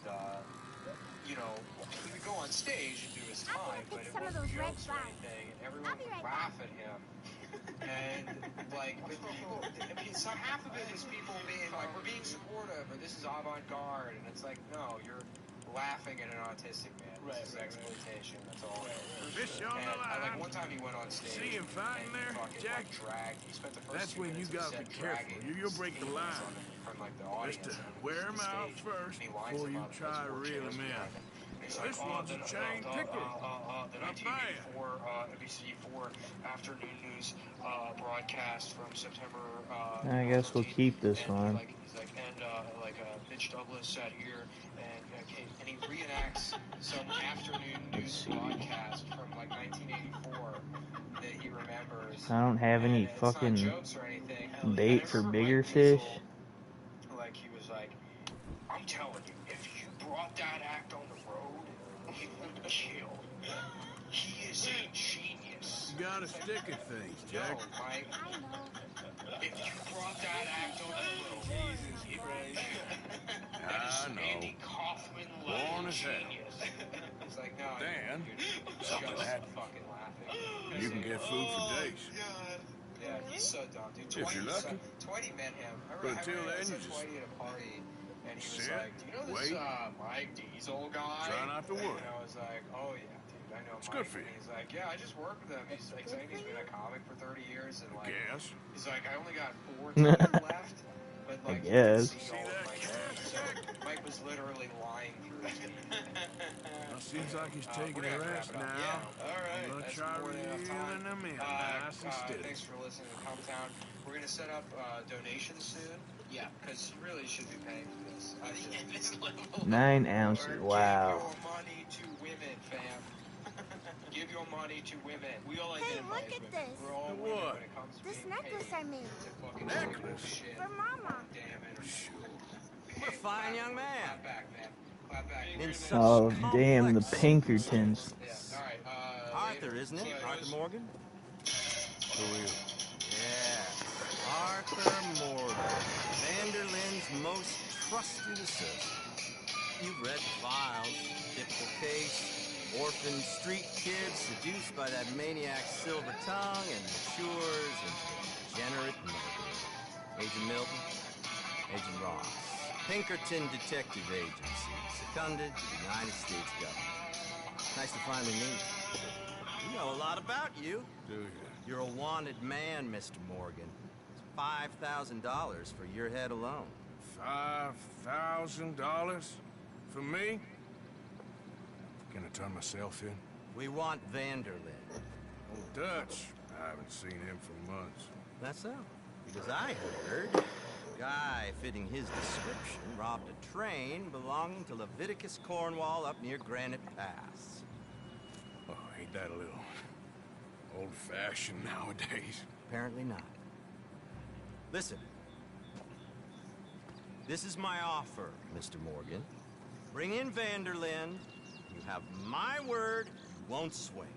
you know, he would go on stage and do his time, but it wasn't jokes or anything. And everyone would laugh at him. And like, but people, I mean, so half of it was people being like, we're being supportive, or this is avant-garde, and it's like, no, you're laughing at an autistic man. This is exploitation. That's all. Fish on the line. Like one time he went on stage. See him fighting there, Jack? Dragged. He spent the first That's when you gotta be careful. You'll break the line. From like the audience. Just wear him out first before you try to reel him in. This one's a chain ticket. The 1984 NBC4 afternoon news broadcast from September. I guess we'll keep this one. He's like, Mitch Douglas sat here, and he reenacts some afternoon news broadcast from like 1984 that he remembers. I don't have any fucking bait for bigger fish. Like he was like, I'm telling you, if you brought that act on the road, he would kill. He is a genius. You gotta stick at things, Jack. No, Mike. If you brought that act on the road, Jesus Christ. I know. Andy Kaufman Born as hell. genius. It's like, no, Dan, dude, something just happened. fucking laughing. You can get food for days. Yeah, he's so dumb, dude. If you're lucky. Twitty met him. But until then, you just Twitty at a party, and he was sit, like, do you know this Mike Diesel guy? Try not to worry. And I was like, oh yeah, dude, I know It's Mike. good for you. And he's like, yeah, I just worked with him. He's like saying he's been a comic for 30 years, and like, Guess. he's like, I only got 4 tickets left, but like, I guess. you can see all of Mike's things. So Mike was literally lying through it. Well, seems like he's taking a rest now. Yeah. All right. I'm gonna try reeling them in nice and steady. Thanks for listening to Come Town. We're gonna set up donations soon. Yeah, because you really should be paying for this. At this level. 9 ounces. Wow. Give your money to women, fam. Give your money to women. We all identify as women. We're all women when it comes to This being necklace paid. I made. It's a fucking Necklace? shit. For Mama. Damn it. What a fine young man. Clap back, man. Clap back. In such Oh, damn, the complex Pinkertons. Yeah. All right. Arthur, isn't it? Arthur Morgan? Who are you? Yes, Arthur Morgan, Vanderlyn's most trusted associate. You've read the files. Typical case. Orphan street kid seduced by that maniac's silver tongue and matures into a degenerate murderer. Agent Milton? Agent Ross. Pinkerton Detective Agency, seconded to the United States government. Nice to finally meet you. We know a lot about you. Do you? You're a wanted man, Mr. Morgan. It's $5,000 for your head alone. $5,000? For me? Can I turn myself in? We want Vanderlyn. Oh, Dutch. I haven't seen him for months. That's so. Because I heard a guy fitting his description robbed a train belonging to Leviticus Cornwall up near Granite Pass. Oh, ain't that a little old-fashioned nowadays? Apparently not. Listen. This is my offer, Mr. Morgan. Bring in Vanderlyn. You have my word, you won't swing.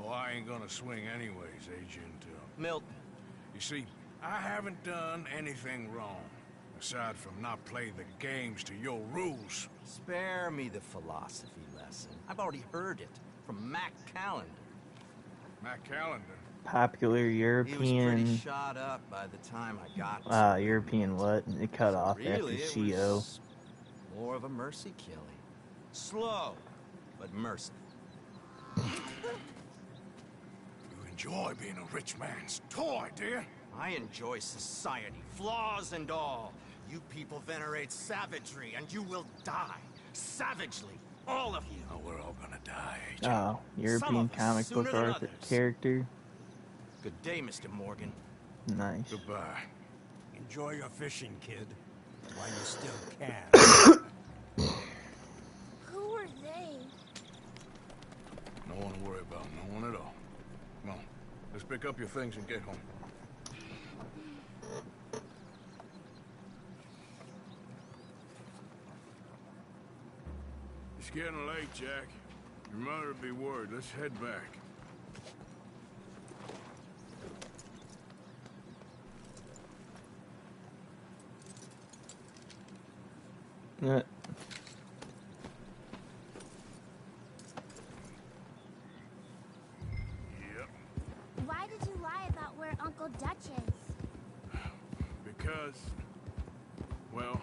Oh, I ain't gonna swing anyways, Agent Milton. You see, I haven't done anything wrong, aside from not playing the games to your rules. Spare me the philosophy lesson. I've already heard it from Mac Callender. Mac Callender? Popular He European. was pretty shot up by the time I got to European what? It cut off really, after it CO. was more of a mercy killing. Slow, but merciful. You enjoy being a rich man's toy, dear. I enjoy society, flaws and all. You people venerate savagery, and you will die. Savagely. All of you. Oh, we're all gonna die, Agent. Oh, European comic book art character. Good day, Mr. Morgan. Nice. Goodbye. Enjoy your fishing, kid. While you still can. Who are they? No one to worry about, no one at all. Come on, let's pick up your things and get home. It's getting late, Jack. Your mother'd be worried. Let's head back. Yeah. Why did you lie about where Uncle Dutch is? Because... well...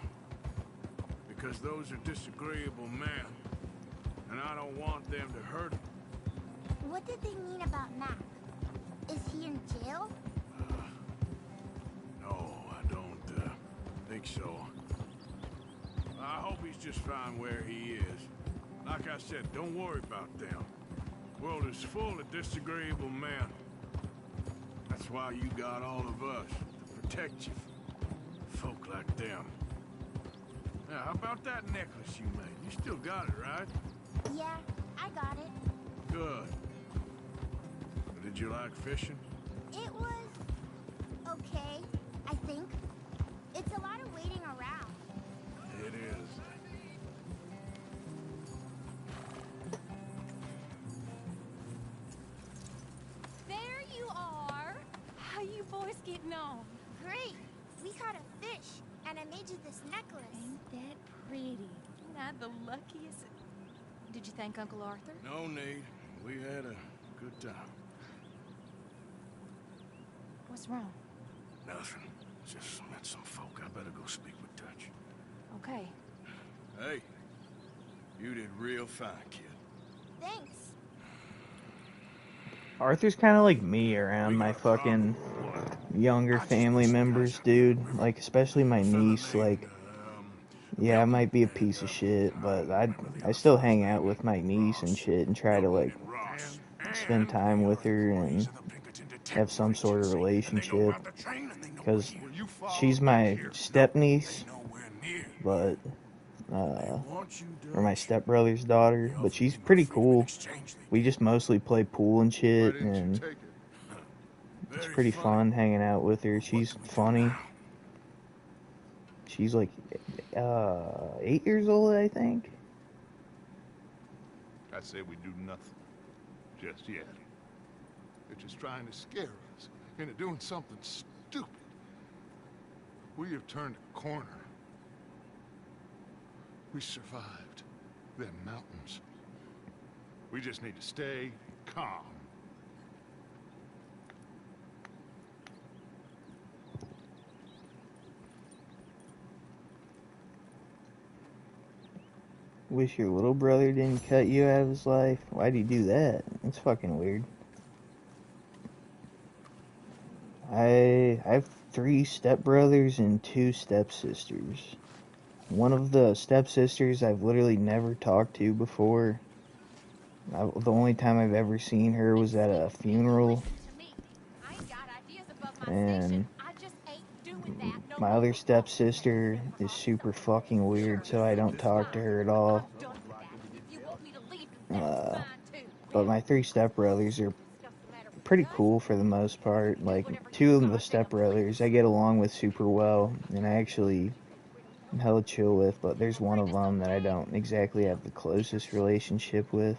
because those are disagreeable men. And I don't want them to hurt him. What did they mean about Mac? Is he in jail? No, I don't think so. I hope he's just fine where he is. Like I said, don't worry about them. The world is full of disagreeable men. That's why you got all of us, to protect you from folk like them. Now, how about that necklace you made? You still got it, right? Yeah, I got it. Good. Did you like fishing? It was... okay, I think. It's a lot of waiting around. It is. There you are. How you boys getting on? Great. We caught a fish, and I made you this necklace. Ain't that pretty? Not the luckiest. Did you thank Uncle Arthur? No need. We had a good time. What's wrong? Nothing. Just met some folk. I better go speak with Dutch. Okay. Hey, you did real fine, kid. Thanks. Arthur's kind of like me around my fucking younger family members, dude. Like, especially my niece. Like, yeah, I might be a piece of shit, but I still hang out with my niece and shit and try to, like, spend time with her and have some sort of relationship. Because she's my step-niece, but, or my stepbrother's daughter, but she's pretty cool. We just mostly play pool and shit, and it's pretty fun hanging out with her. She's funny. She's like 8 years old, I think. I say we do nothing. Just yet. They're just trying to scare us into doing something stupid. We have turned a corner. We survived them mountains. We just need to stay calm. Wish your little brother didn't cut you out of his life. Why'd he do that? It's fucking weird. I have 3 stepbrothers and 2 stepsisters. One of the stepsisters I've literally never talked to before. The only time I've ever seen her was at a funeral. And my other stepsister is super fucking weird, so I don't talk to her at all. But my 3 stepbrothers are pretty cool for the most part. Like, 2 of the stepbrothers I get along with super well, and I actually am hella chill with, but there's one of them that I don't exactly have the closest relationship with.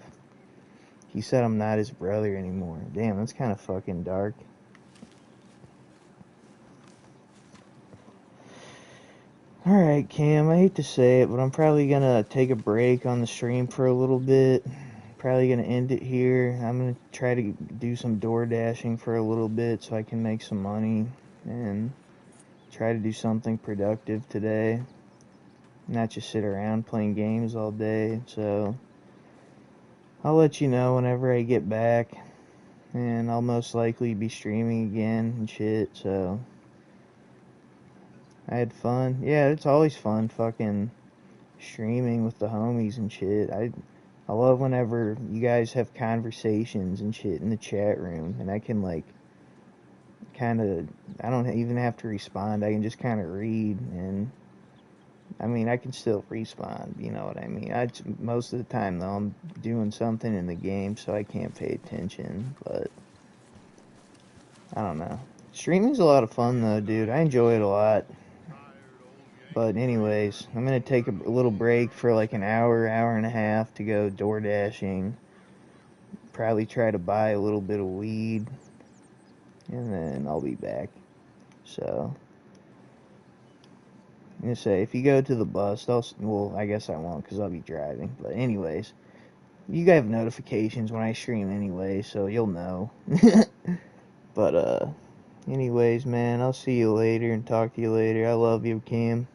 He said I'm not his brother anymore. Damn, that's kind of fucking dark. Alright, Cam, I hate to say it, but I'm probably gonna take a break on the stream for a little bit. Probably gonna end it here. I'm gonna try to do some door dashing for a little bit so I can make some money and try to do something productive today. Not just sit around playing games all day. So I'll let you know whenever I get back, and I'll most likely be streaming again and shit. So I had fun. Yeah, it's always fun fucking streaming with the homies and shit. I love whenever you guys have conversations and shit in the chat room, and I can, like, kind of, I don't even have to respond. I can just kind of read, and I mean, I can still respond, you know what I mean? Most of the time, though, I'm doing something in the game, so I can't pay attention, but I don't know. Streaming's a lot of fun, though, dude. I enjoy it a lot. But anyways, I'm going to take a little break for like an hour, hour and a half to go door dashing. Probably try to buy a little bit of weed. And then I'll be back. So, I'm going to say, if you go to the bus, well, I guess I won't because I'll be driving. But anyways, you guys have notifications when I stream anyway, so you'll know. But, anyways, man, I'll see you later and talk to you later. I love you, Cam.